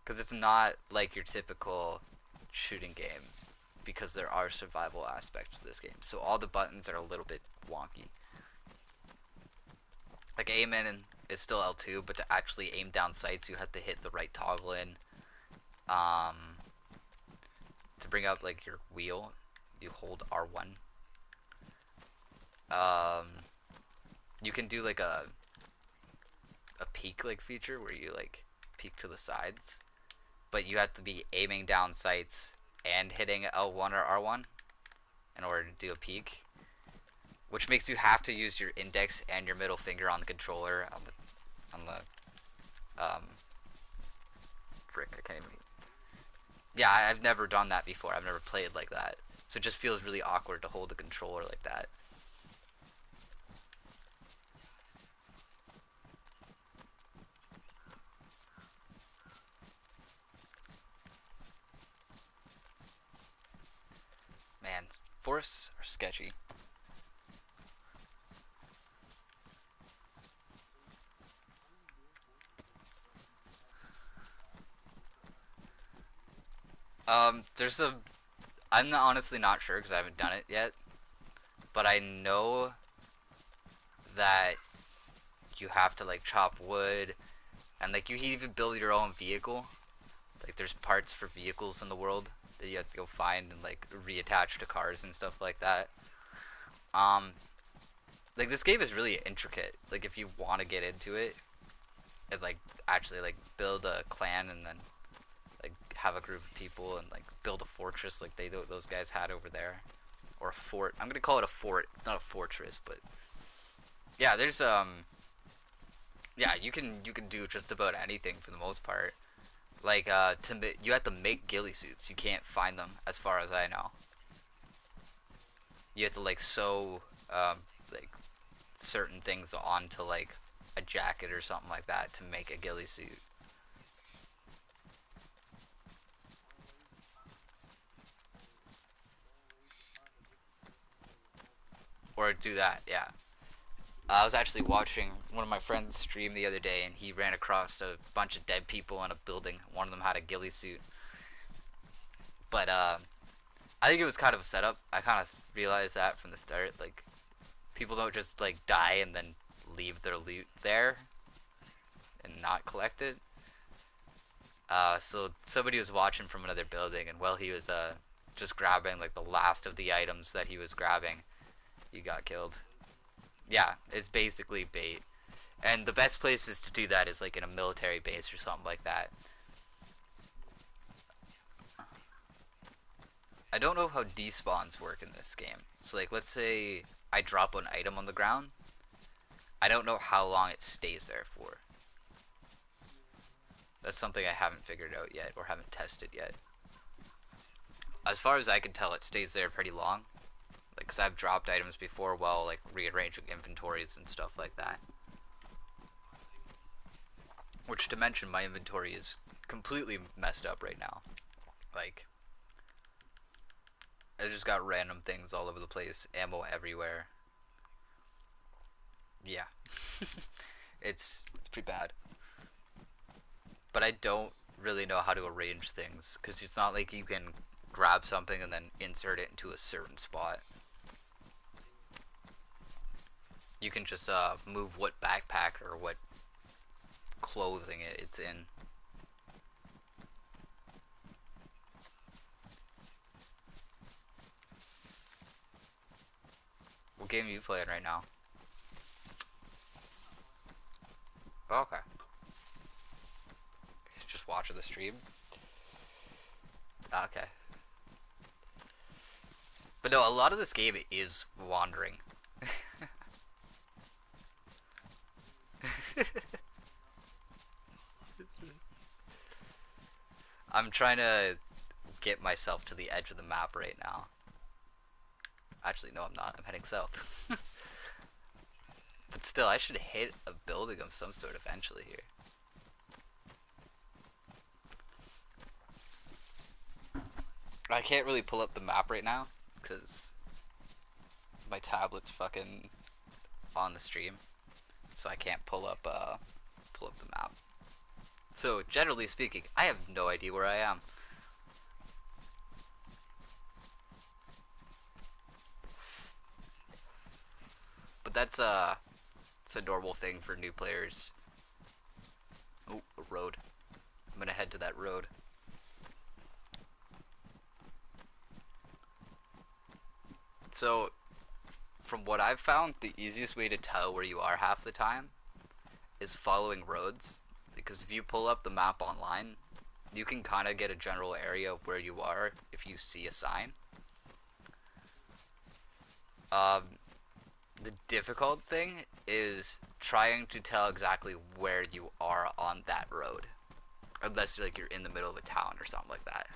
Because it's not like your typical shooting game, because there are survival aspects to this game. So all the buttons are a little bit wonky. Like aiming is still L2, but to actually aim down sights, you have to hit the right toggle in. To bring up like your wheel, you hold R1. You can do like a peek like feature where you like peek to the sides, but you have to be aiming down sights and hitting L1 or R1 in order to do a peek, which makes you have to use your index and your middle finger on the controller on the frick, I can't even. Yeah, I've never done that before. I've never played like that, so it just feels really awkward to hold the controller like that. Man, forests are sketchy. There's a. I'm not, honestly not sure because I haven't done it yet, but I know that you have to like chop wood, and like you can even build your own vehicle. Like there's parts for vehicles in the world that you have to go find and like reattach to cars and stuff like that. Like this game is really intricate. Like if you want to get into it and like actually like build a clan and then like have a group of people and like build a fortress like those guys had over there, or a fort. I'm gonna call it a fort. It's not a fortress, but yeah, there's yeah, you can do just about anything for the most part. Like you have to make ghillie suits. You can't find them as far as I know. You have to like sew like certain things onto like a jacket or something like that to make a ghillie suit. Or do that, yeah. I was actually watching one of my friends stream the other day, and he ran across a bunch of dead people in a building. One of them had a ghillie suit, but I think it was kind of a setup. I kind of realized that from the start. Like, people don't just like die and then leave their loot there and not collect it. So somebody was watching from another building, and while he was just grabbing like the last of the items that he was grabbing, he got killed. Yeah, it's basically bait. And the best places to do that is like in a military base or something like that. I don't know how despawns work in this game. So like let's say I drop an item on the ground. I don't know how long it stays there for. That's something I haven't figured out yet or haven't tested yet. As far as I can tell, it stays there pretty long. Like, cause I've dropped items before while like rearranging inventories and stuff like that. Which, to mention, my inventory is completely messed up right now. Like, I just got random things all over the place, ammo everywhere. Yeah, it's pretty bad. But I don't really know how to arrange things because it's not like you can grab something and then insert it into a certain spot. You can just move what backpack or what clothing it's in. What game are you playing right now? Oh, okay. Just watching the stream? Okay. But no, a lot of this game is wandering. I'm trying to get myself to the edge of the map right now. Actually, no, I'm not. I'm heading south. But still, I should hit a building of some sort eventually here. I can't really pull up the map right now because my tablet's fucking on the stream, so I can't pull up the map. So generally speaking, I have no idea where I am. But it's a normal thing for new players. Oh, a road. I'm gonna head to that road. So, from what I've found, the easiest way to tell where you are half the time is following roads. Because if you pull up the map online, you can kind of get a general area of where you are if you see a sign. The difficult thing is trying to tell exactly where you are on that road. Unless like you're in the middle of a town or something like that.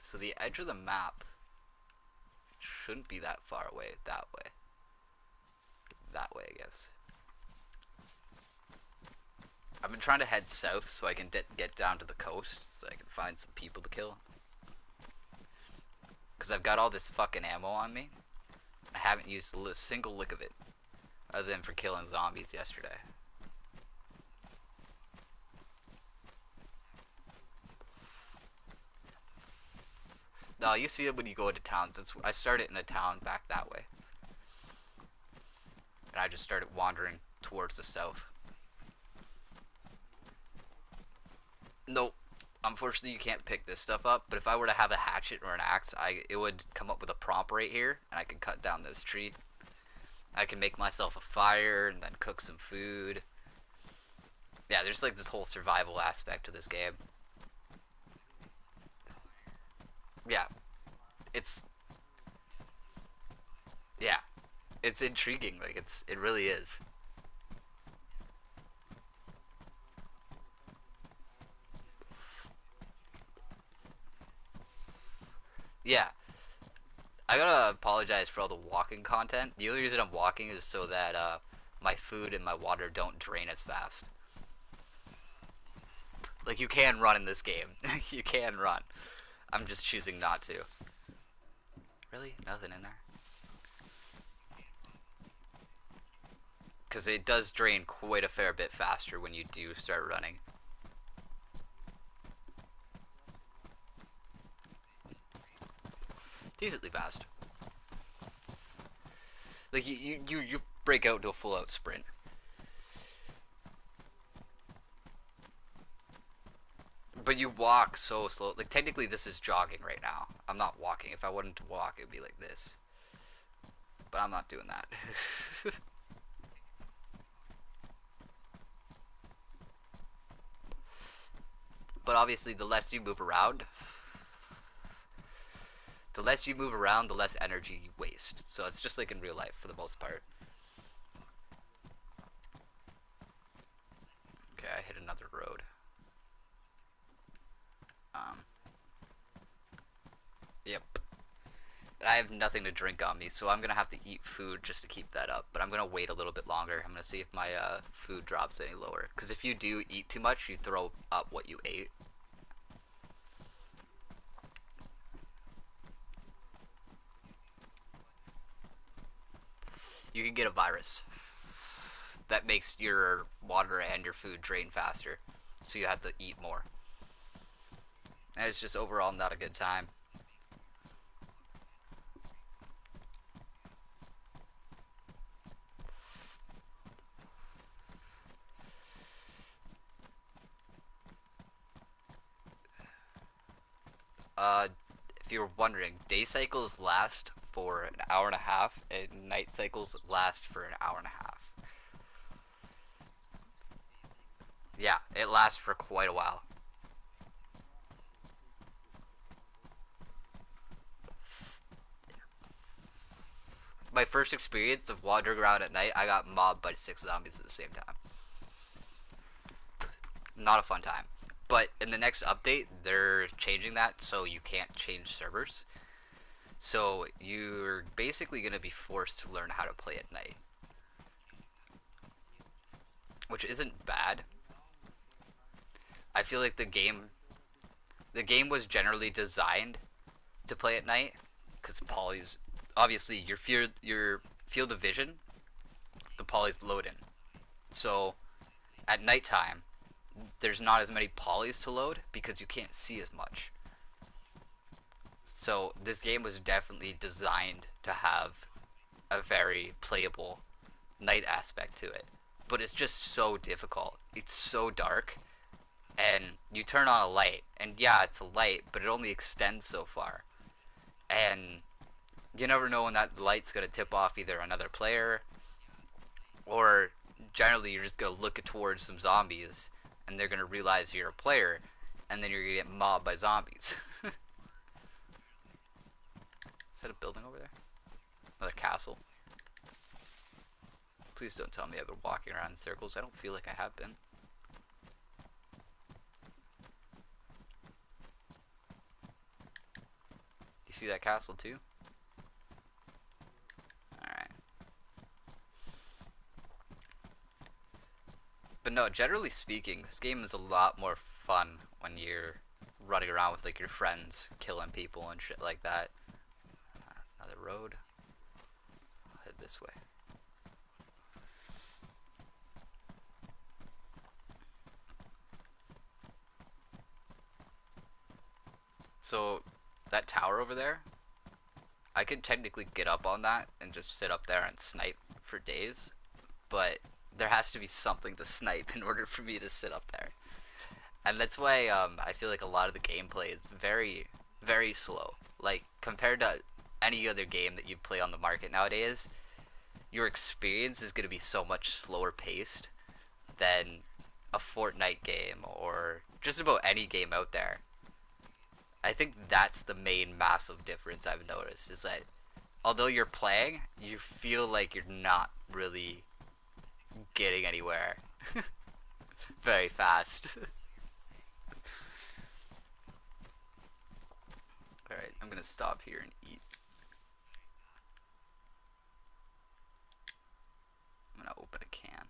So the edge of the map shouldn't be that far away. That way. That way, I guess. I've been trying to head south so I can get down to the coast so I can find some people to kill. Because I've got all this fucking ammo on me. I haven't used a single lick of it. Other than for killing zombies yesterday. No, you see it when you go into towns. I started in a town back that way. And I just started wandering towards the south. Nope. Unfortunately, you can't pick this stuff up, but if I were to have a hatchet or an axe, it would come up with a prompt right here, and I could cut down this tree. I can make myself a fire and then cook some food. Yeah, there's like this whole survival aspect to this game. Yeah, it's yeah, it's intriguing. Like it really is. Yeah, I gotta apologize for all the walking content. The only reason I'm walking is so that my food and my water don't drain as fast. Like you can run in this game. You can run. I'm just choosing not to. Really? Nothing in there? Because it does drain quite a fair bit faster when you do start running. Decently fast. Like you break out into a full out sprint. But you walk so slow. Like technically this is jogging right now. I'm not walking. If I wanted to walk, it would be like this. But I'm not doing that. But obviously the less you move around, the less energy you waste. So it's just like in real life for the most part. Okay, I hit another road. Yep. And I have nothing to drink on me, so I'm gonna have to eat food just to keep that up. But I'm gonna wait a little bit longer. I'm gonna see if my food drops any lower. Because if you do eat too much, you throw up what you ate. You can get a virus that makes your water and your food drain faster, so you have to eat more. And it's just overall not a good time. If you're wondering, day cycles last for an hour and a half, and night cycles last for an hour and a half. Yeah, it lasts for quite a while. My first experience of wandering around at night, I got mobbed by 6 zombies at the same time. Not a fun time. But in the next update, they're changing that so you can't change servers. So you're basically going to be forced to learn how to play at night. Which isn't bad. I feel like the game was generally designed to play at night because polys, obviously your field of vision, the polys load in. So at nighttime, there's not as many polys to load because you can't see as much. So this game was definitely designed to have a very playable night aspect to it. But it's just so difficult. It's so dark. And you turn on a light, and yeah, it's a light, but it only extends so far. And you never know when that light's going to tip off either another player, or generally you're just going to look towards some zombies, and they're going to realize you're a player, and then you're going to get mobbed by zombies. Is that a building over there? Another castle? Please don't tell me I've been walking around in circles. I don't feel like I have been. You see that castle too? Alright. But no, generally speaking, this game is a lot more fun when you're running around with like your friends, killing people and shit like that. Another road. I'll head this way. So, that tower over there, I could technically get up on that and just sit up there and snipe for days, but there has to be something to snipe in order for me to sit up there. And that's why I feel like a lot of the gameplay is very, very slow. Like compared to any other game that you play on the market nowadays, your experience is going to be so much slower paced than a Fortnite game or just about any game out there. I think that's the main massive difference I've noticed is that although you're playing, you feel like you're not really getting anywhere very fast. Alright, I'm gonna stop here and eat. I'm gonna open a can.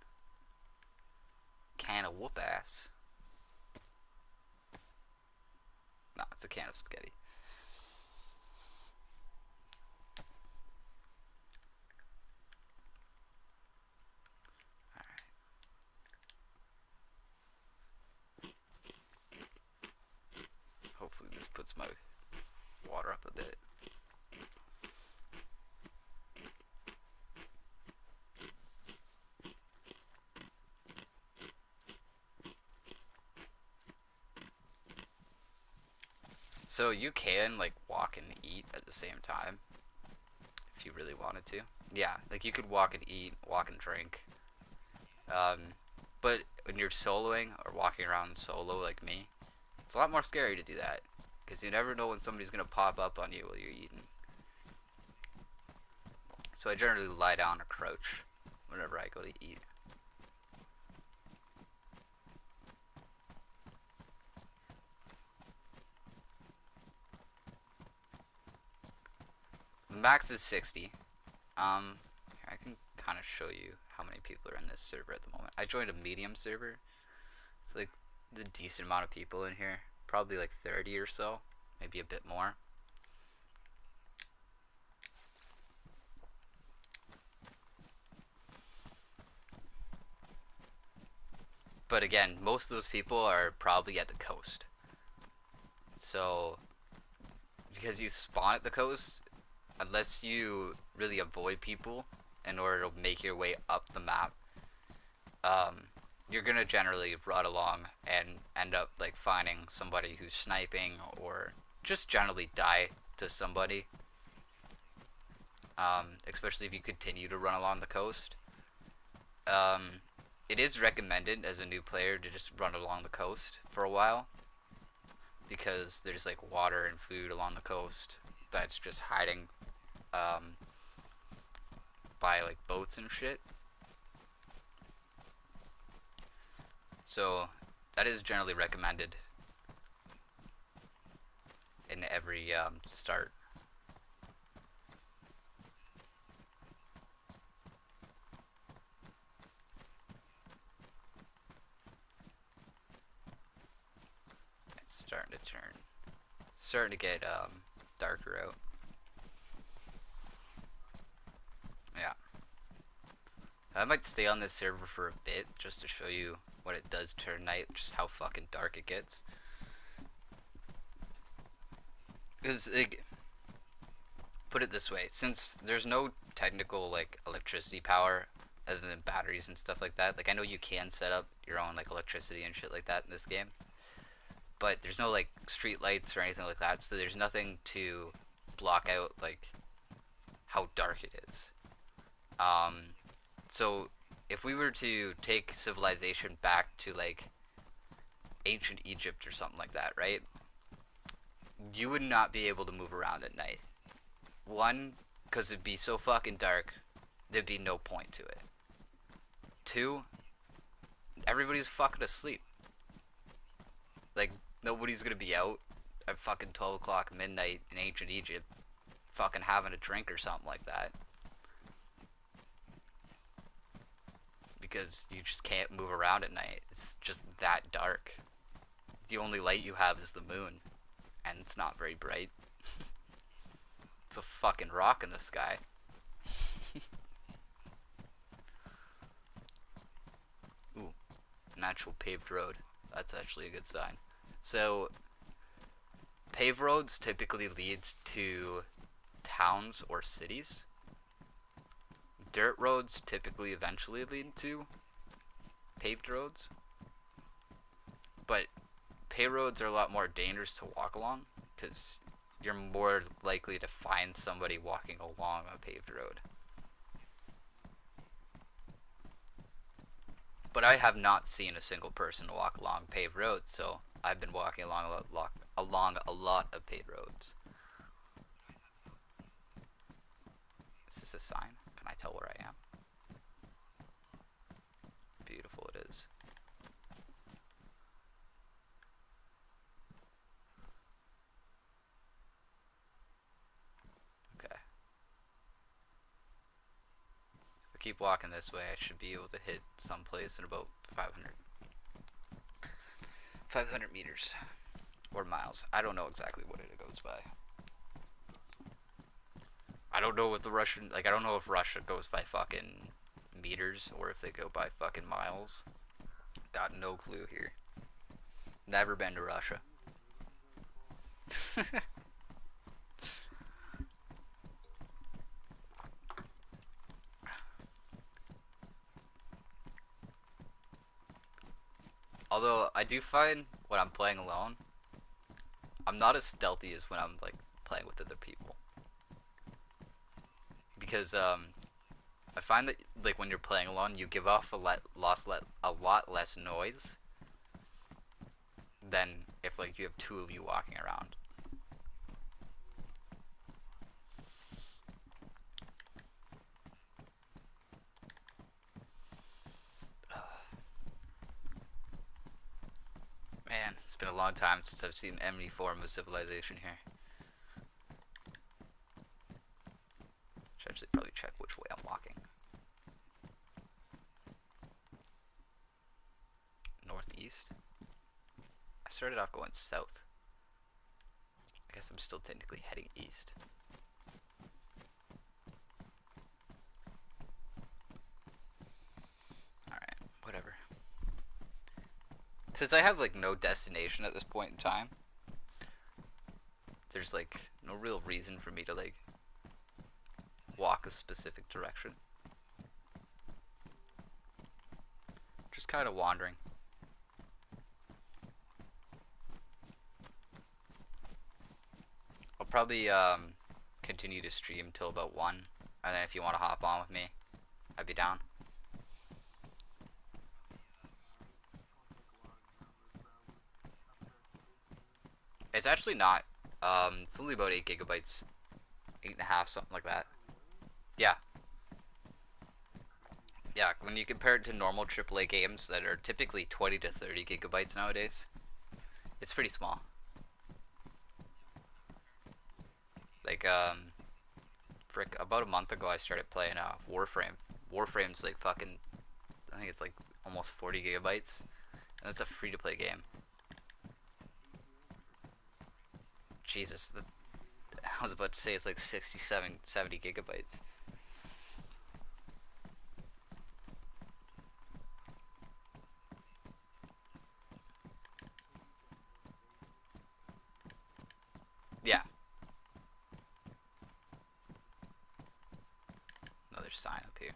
Can of whoop ass. No, it's a can of spaghetti. Alright. Hopefully this puts my water up a bit. So you can like walk and eat at the same time if you really wanted to. Yeah, like you could walk and eat, walk and drink. Um, but when you're soloing or walking around solo like me, it's a lot more scary to do that because you never know when somebody's gonna pop up on you while you're eating. So I generally lie down or crouch whenever I go to eat. Max is 60. Here, I can kind of show you how many people are in this server at the moment. I joined a medium server. It's like the decent amount of people in here. Probably like 30 or so, maybe a bit more. But again, most of those people are probably at the coast. So, because you spawn at the coast, unless you really avoid people in order to make your way up the map, you're gonna generally run along and end up like finding somebody who's sniping or just generally die to somebody. Especially if you continue to run along the coast. It is recommended as a new player to just run along the coast for a while because there's like water and food along the coast that's just hiding by like boats and shit. So that is generally recommended in every start. It's starting to get darker out. Yeah. I might stay on this server for a bit just to show you what it does turn night, just how fucking dark it gets. Because, like, put it this way, since there's no technical, like, electricity power other than batteries and stuff like that, like, I know you can set up your own, like, electricity and shit like that in this game, but there's no, like, street lights or anything like that, so there's nothing to block out, like, how dark it is. So if we were to take civilization back to like ancient Egypt or something like that, right? You would not be able to move around at night. One, because it'd be so fucking dark, there'd be no point to it. Two, everybody's fucking asleep. Like, nobody's gonna be out at fucking 12 o'clock midnight in ancient Egypt fucking having a drink or something like that. Because you just can't move around at night. It's just that dark. The only light you have is the moon, and it's not very bright. It's a fucking rock in the sky. Ooh, natural paved road. That's actually a good sign. So, paved roads typically lead to towns or cities. Dirt roads typically eventually lead to paved roads. But pay roads are a lot more dangerous to walk along because you're more likely to find somebody walking along a paved road. But I have not seen a single person walk along paved roads, so I've been walking along a lot of paved roads. Is this a sign? Can I tell where I am? Beautiful it is. Okay. If I keep walking this way, I should be able to hit someplace in about 500 meters. Or miles. I don't know exactly what it goes by. I don't know what the Russian, like, I don't know if Russia goes by fucking meters or if they go by fucking miles. Got no clue here. Never been to Russia. Although, I do find when I'm playing alone, I'm not as stealthy as when I'm, like, playing with other people. Because, I find that, like, when you're playing alone, you give off a lot less noise than if, like, you have two of you walking around. Man, it's been a long time since I've seen any form of civilization here. Should actually probably check which way I'm walking. Northeast? I started off going south. I guess I'm still technically heading east. Alright, whatever. Since I have, like, no destination at this point in time, there's, like, no real reason for me to, like, walk a specific direction. Just kind of wandering. I'll probably continue to stream till about 1, and then if you want to hop on with me, I'd be down. It's actually not. It's only about 8 gigabytes. 8.5, something like that. Yeah. Yeah, when you compare it to normal AAA games that are typically 20 to 30 gigabytes nowadays, it's pretty small. Like, frick, about a month ago I started playing Warframe. Warframe's like fucking, I think it's like almost 40 gigabytes, and it's a free-to-play game. Jesus, I was about to say it's like 67, 70 gigabytes. Yeah. Another sign up here.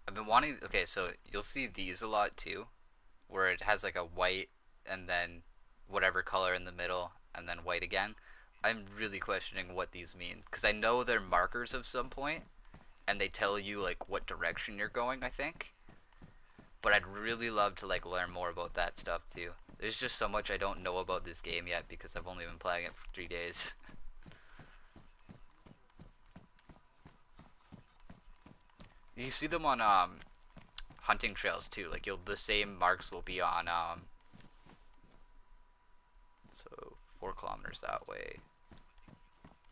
I've been wanting, okay, so you'll see these a lot too, where it has like a white and then whatever color in the middle and then white again. I'm really questioning what these mean, because I know they're markers of some point, and they tell you like what direction you're going, I think. But I'd really love to like learn more about that stuff too. There's just so much I don't know about this game yet because I've only been playing it for 3 days. You see them on hunting trails too. Like the same marks will be on so 4 kilometers that way.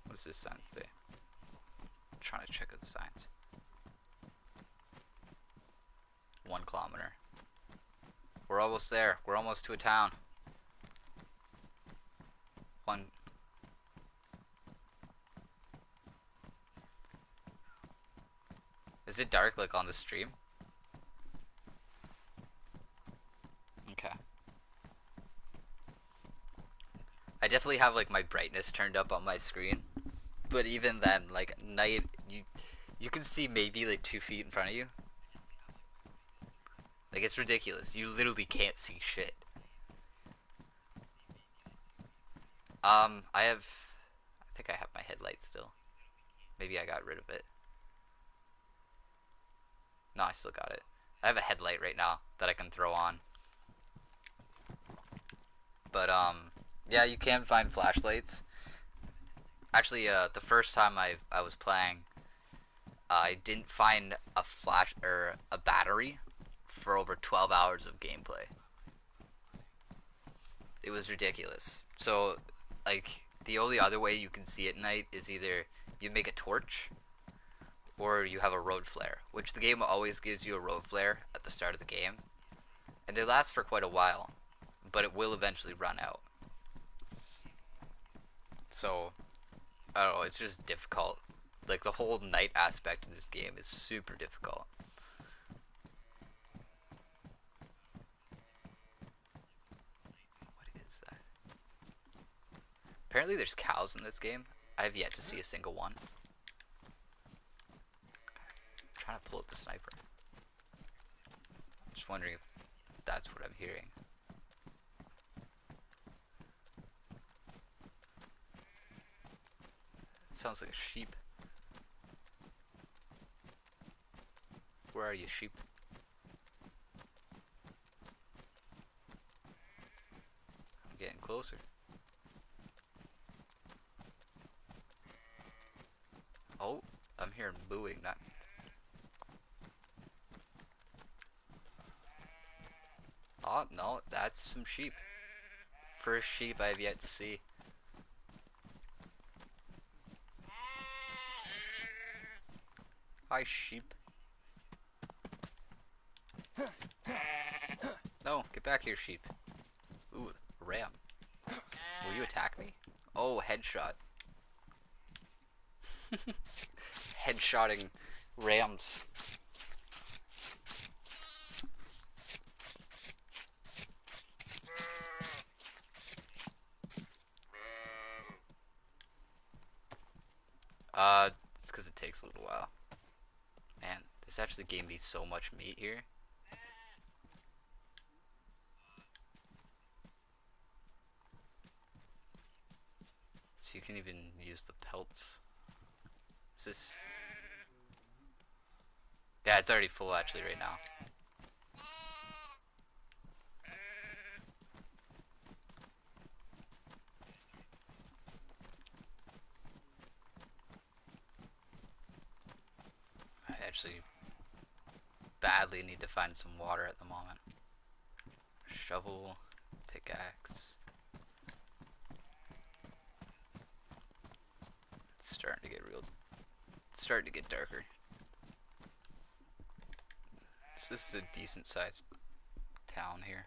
What does this sign say? I'm trying to check out the signs. 1 kilometer. We're almost there. We're almost to a town. 1. Is it dark like on the stream? Okay. I definitely have like my brightness turned up on my screen, but even then, like night, You can see maybe like 2 feet in front of you. Like, it's ridiculous. You literally can't see shit. I think I have my headlight still. Maybe I got rid of it. No, I still got it. I have a headlight right now that I can throw on. But, yeah, you can find flashlights. Actually, the first time I was playing, I didn't find a flash or a battery for over 12 hours of gameplay. It was ridiculous. So, like, the only other way you can see at night is either you make a torch or you have a road flare, which the game always gives you a road flare at the start of the game. And they last for quite a while, but it will eventually run out. So, I don't know, it's just difficult. Like, the whole night aspect of this game is super difficult. What is that? Apparently there's cows in this game. I have yet to see a single one. I'm trying to pull up the sniper. Just wondering if that's what I'm hearing. It sounds like a sheep. Where are you, sheep? I'm getting closer. Oh, I'm hearing booing, not... Oh, no, that's some sheep. First sheep I've yet to see. Hi, sheep. No, get back here, sheep. Ooh, ram. Will you attack me? Oh, headshot. Headshotting rams. It's because it takes a little while. Man, this actually gave me so much meat here. So you can even use the pelts. Is this... Yeah, it's already full actually right now. I actually badly need to find some water at the moment. Shovel, pickaxe. It's starting to get real... It's starting to get darker. So this is a decent sized town here.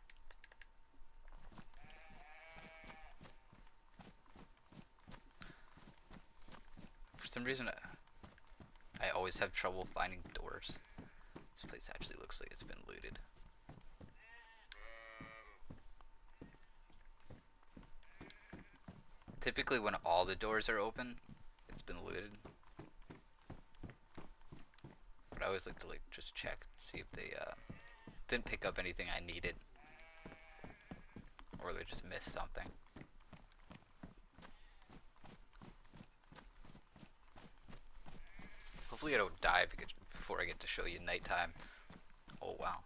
For some reason, I always have trouble finding doors. This place actually looks like it's been looted. Typically when all the doors are open, it's been looted. But I always like to just check and see if they didn't pick up anything I needed. Or they just missed something. Hopefully I don't die before I get to show you nighttime. Oh wow,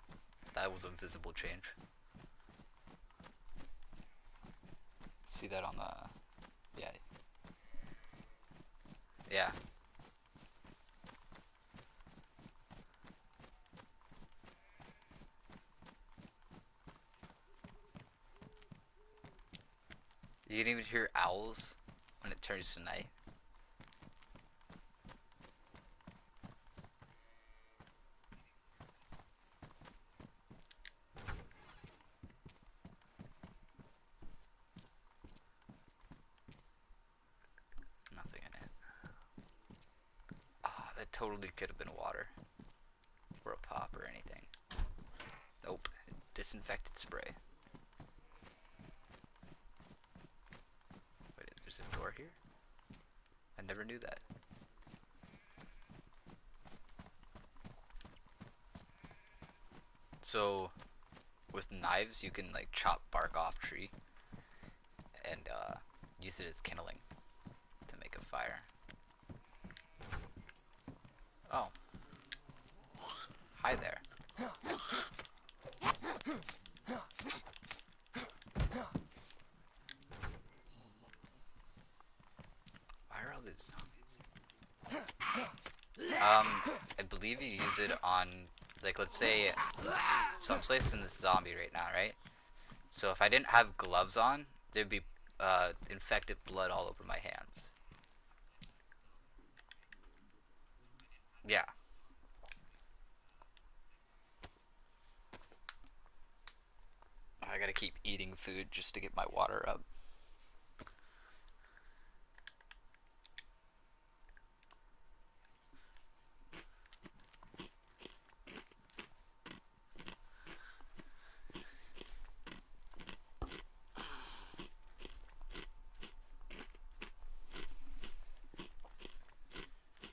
that was a visible change. See that on the... Yeah. Yeah. You can even hear owls when it turns to night. Nothing in it. Ah, that totally could have been water. Or a pop or anything. Nope. Disinfected spray. Wait, there's a door here? I never knew that. So with knives, you can like chop bark off tree and use it as kindling to make a fire. Oh, hi there. Why are all these zombies? I believe you use it on, like, let's say, so I'm slicing this zombie right now, right? So if I didn't have gloves on, there'd be infected blood all over my hands. Yeah. I gotta keep eating food just to get my water up.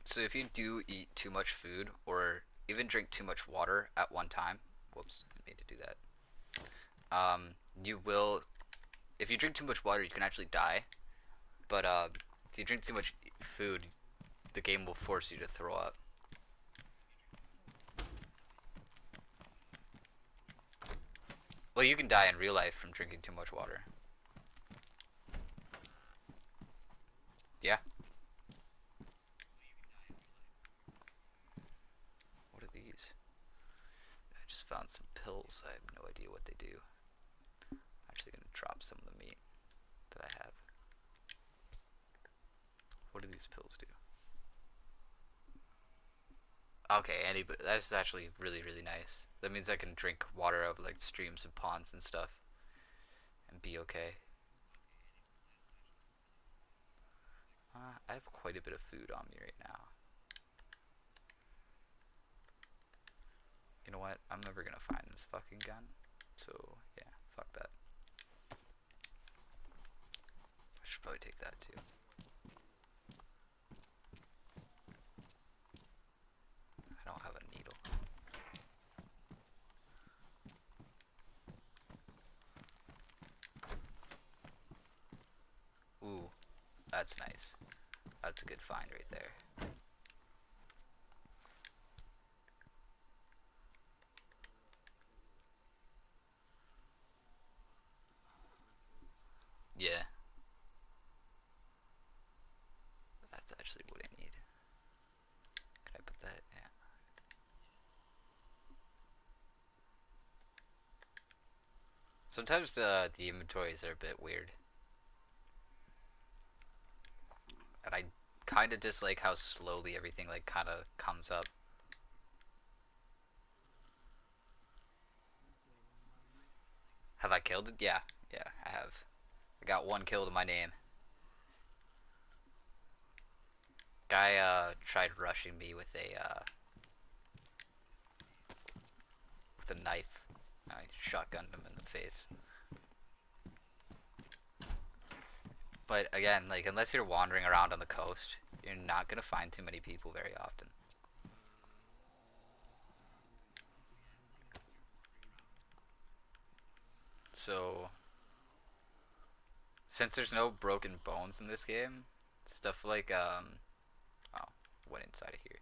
So if you do eat too much food or even drink too much water at one time, whoops, I need to do that. You will, if you drink too much water, you can actually die. But if you drink too much food, the game will force you to throw up. Well, you can die in real life from drinking too much water. Yeah. What are these? I just found some pills. I have no idea what they do. I'm actually gonna drop some of the meat that I have. What do these pills do? Okay, that's actually really, really nice. That means I can drink water out of like streams and ponds and stuff and be okay. I have quite a bit of food on me right now. You know what? I'm never gonna find this fucking gun. So, yeah, fuck that. I should probably take that too. I don't have a needle. Ooh, that's nice. That's a good find right there. Yeah, that's actually what I need. Can I put that? Yeah. Sometimes the inventories are a bit weird. And I kind of dislike how slowly everything like kind of comes up. Have I killed it? Yeah, yeah, I have. I got one kill to my name. Guy tried rushing me with a knife. I shotgunned him in the face. But again, like unless you're wandering around on the coast, you're not gonna find too many people very often. So since there's no broken bones in this game, stuff like oh, went inside of here.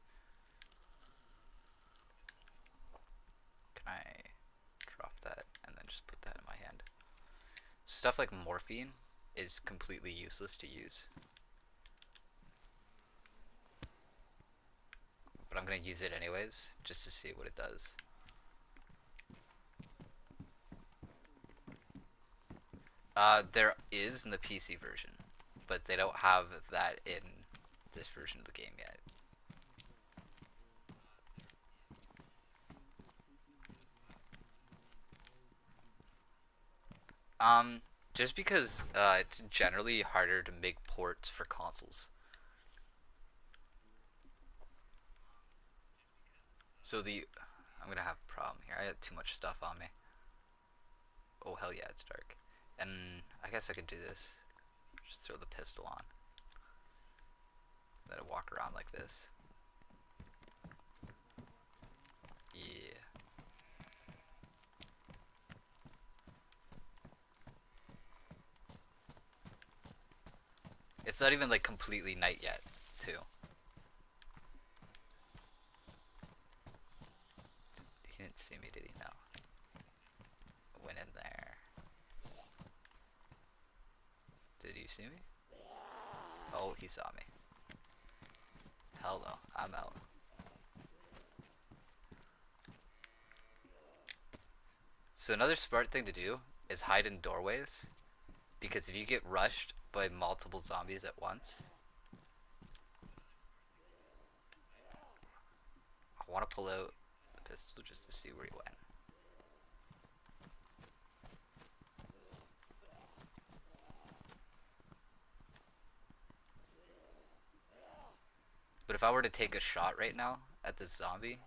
Can I drop that and then just put that in my hand? Stuff like morphine is completely useless to use. But I'm gonna use it anyways, just to see what it does. There is in the PC version, but they don't have that in this version of the game yet. Um, just because it's generally harder to make ports for consoles. So I'm gonna have a problem here. I have too much stuff on me. Oh hell yeah, it's dark. And I guess I could do this. Just throw the pistol on. Then I walk around like this. Yeah. It's not even like completely night yet, too. He didn't see me, did he? No. Went in there. Did you see me? Oh, he saw me. Hell no, I'm out. So another smart thing to do is hide in doorways, because if you get rushed by multiple zombies at once, I want to pull out the pistol just to see where he went. But if I were to take a shot right now at this zombie,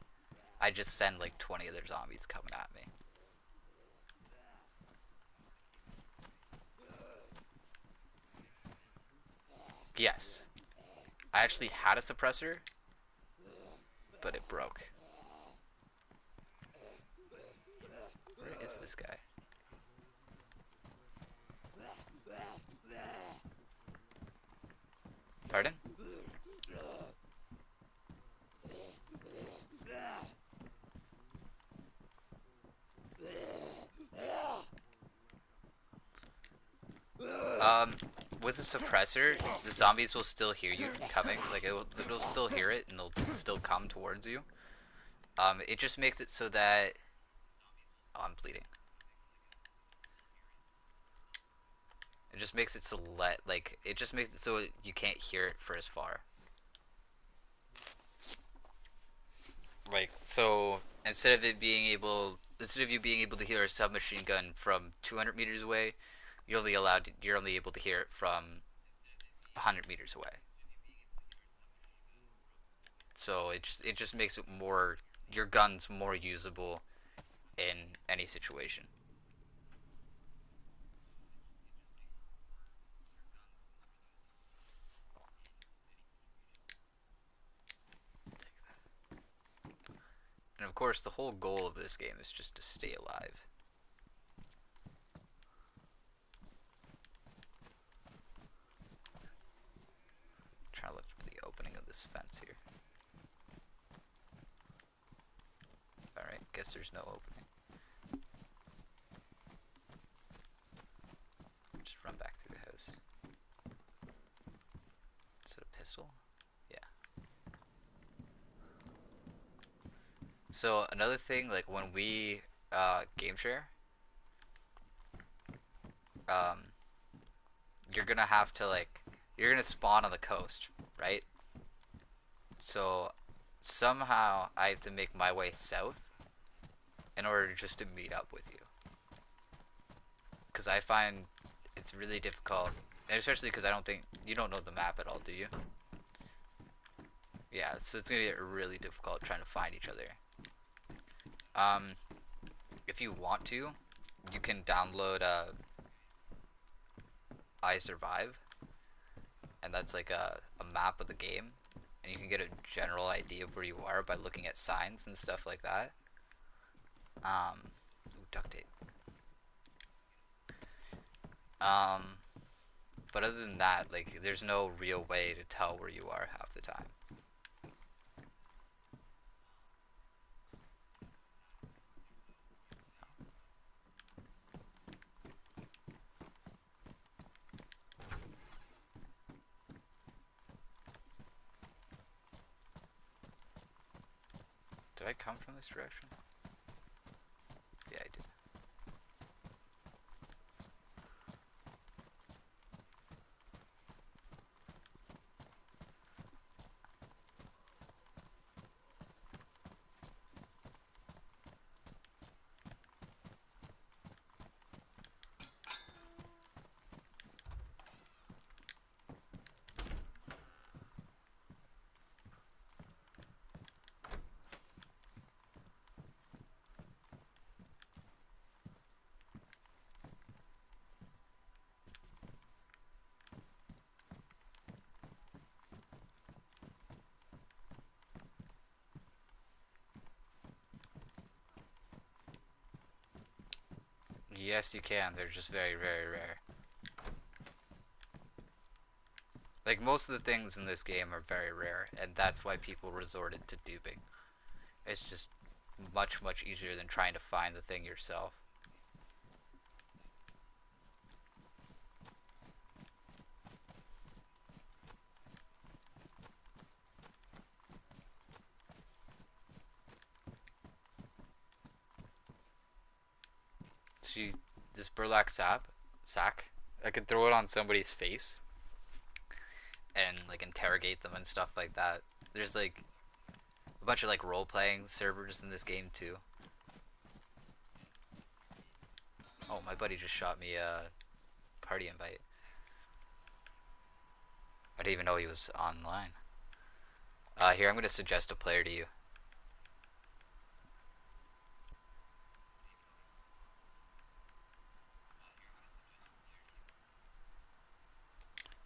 I'd just send like 20 other zombies coming at me. Yes. I actually had a suppressor, but it broke. Where is this guy? Pardon? Um, with a suppressor, the zombies will still hear you coming. Like it'll still hear it and they'll still come towards you. It just makes it so that I'm bleeding. It just makes it so it just makes it so you can't hear it for as far. Like so, instead of you being able to hear a submachine gun from 200 meters away, you're only able to hear it from 100 meters away. So it just makes it more your gun's more usable in any situation. And of course, the whole goal of this game is just to stay alive. Trying to look for the opening of this fence here. Alright, guess there's no opening. Just run back through the house. Is it a pistol? Yeah. So another thing, like when we game share, um, you're gonna have to you're gonna spawn on the coast, right? So somehow I have to make my way south in order just to meet up with you. Because I find it's really difficult, and especially because I don't think you don't know the map at all, do you? Yeah, so it's gonna get really difficult trying to find each other. Um, if you want to, you can download I Survive, and that's like a map of the game, and you can get a general idea of where you are by looking at signs and stuff like that. Ooh, duct tape. Um, but other than that, like, there's no real way to tell where you are half the time. Did I come from this direction? Yeah, I did. Yes, you can. They're just very, very rare. Like most of the things in this game are very rare, and that's why people resorted to duping. It's just much easier than trying to find the thing yourself. See, this burlap sack, I could throw it on somebody's face and like interrogate them and stuff like that. There's like a bunch of like role playing servers in this game too. Oh, my buddy just shot me a party invite. I didn't even know he was online. Here, I'm gonna suggest a player to you.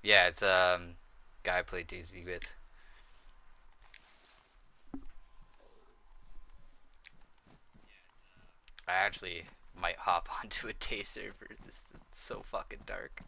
Yeah, it's guy I played DayZ with. I actually might hop onto a day server. This is so fucking dark.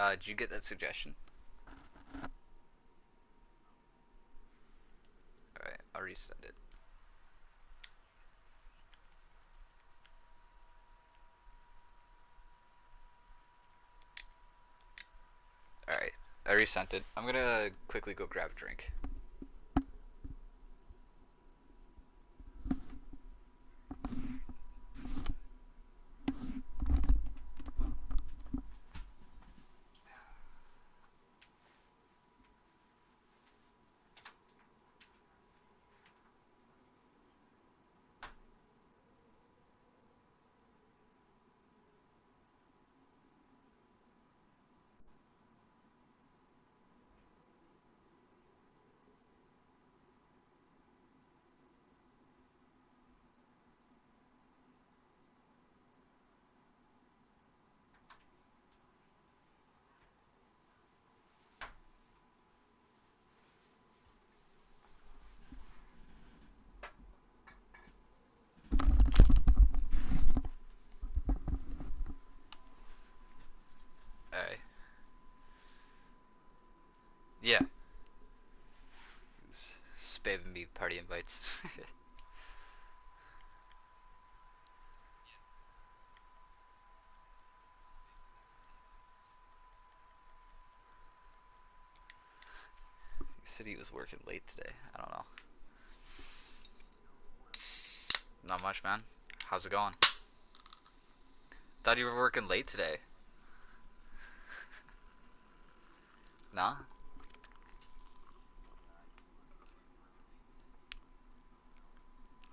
Did you get that suggestion? Alright, I'll resend it. Alright, I resent it. I'm gonna quickly go grab a drink. Alright. Yeah. Spamming me party invites. He said he was working late today. I don't know. Not much, man. How's it going? Thought you were working late today. Nah?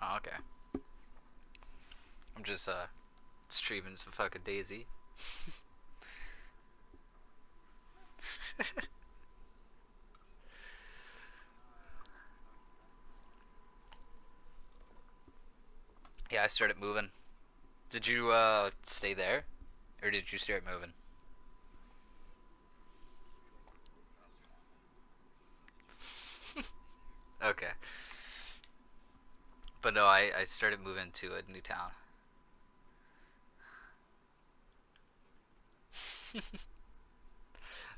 Oh, okay. I'm just streaming some fucking DayZ. Yeah, I started moving. Did you stay there? Or did you start moving? Okay. But no, I started moving to a new town.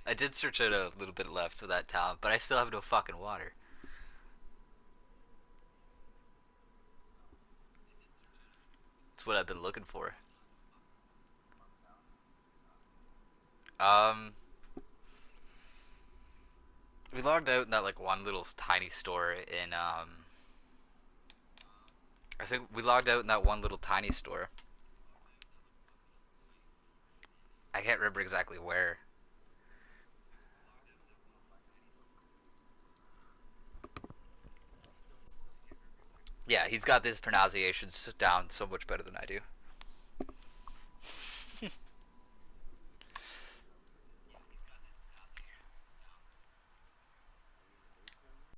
I did search out a little bit left of that town, but I still have no fucking water. That's what I've been looking for. Um, we logged out in that like one little tiny store in I think we logged out in that one little tiny store. I can't remember exactly where. Last time I saw him in he still can't remember exactly where. Yeah, he's got his pronunciations down so much better than I do.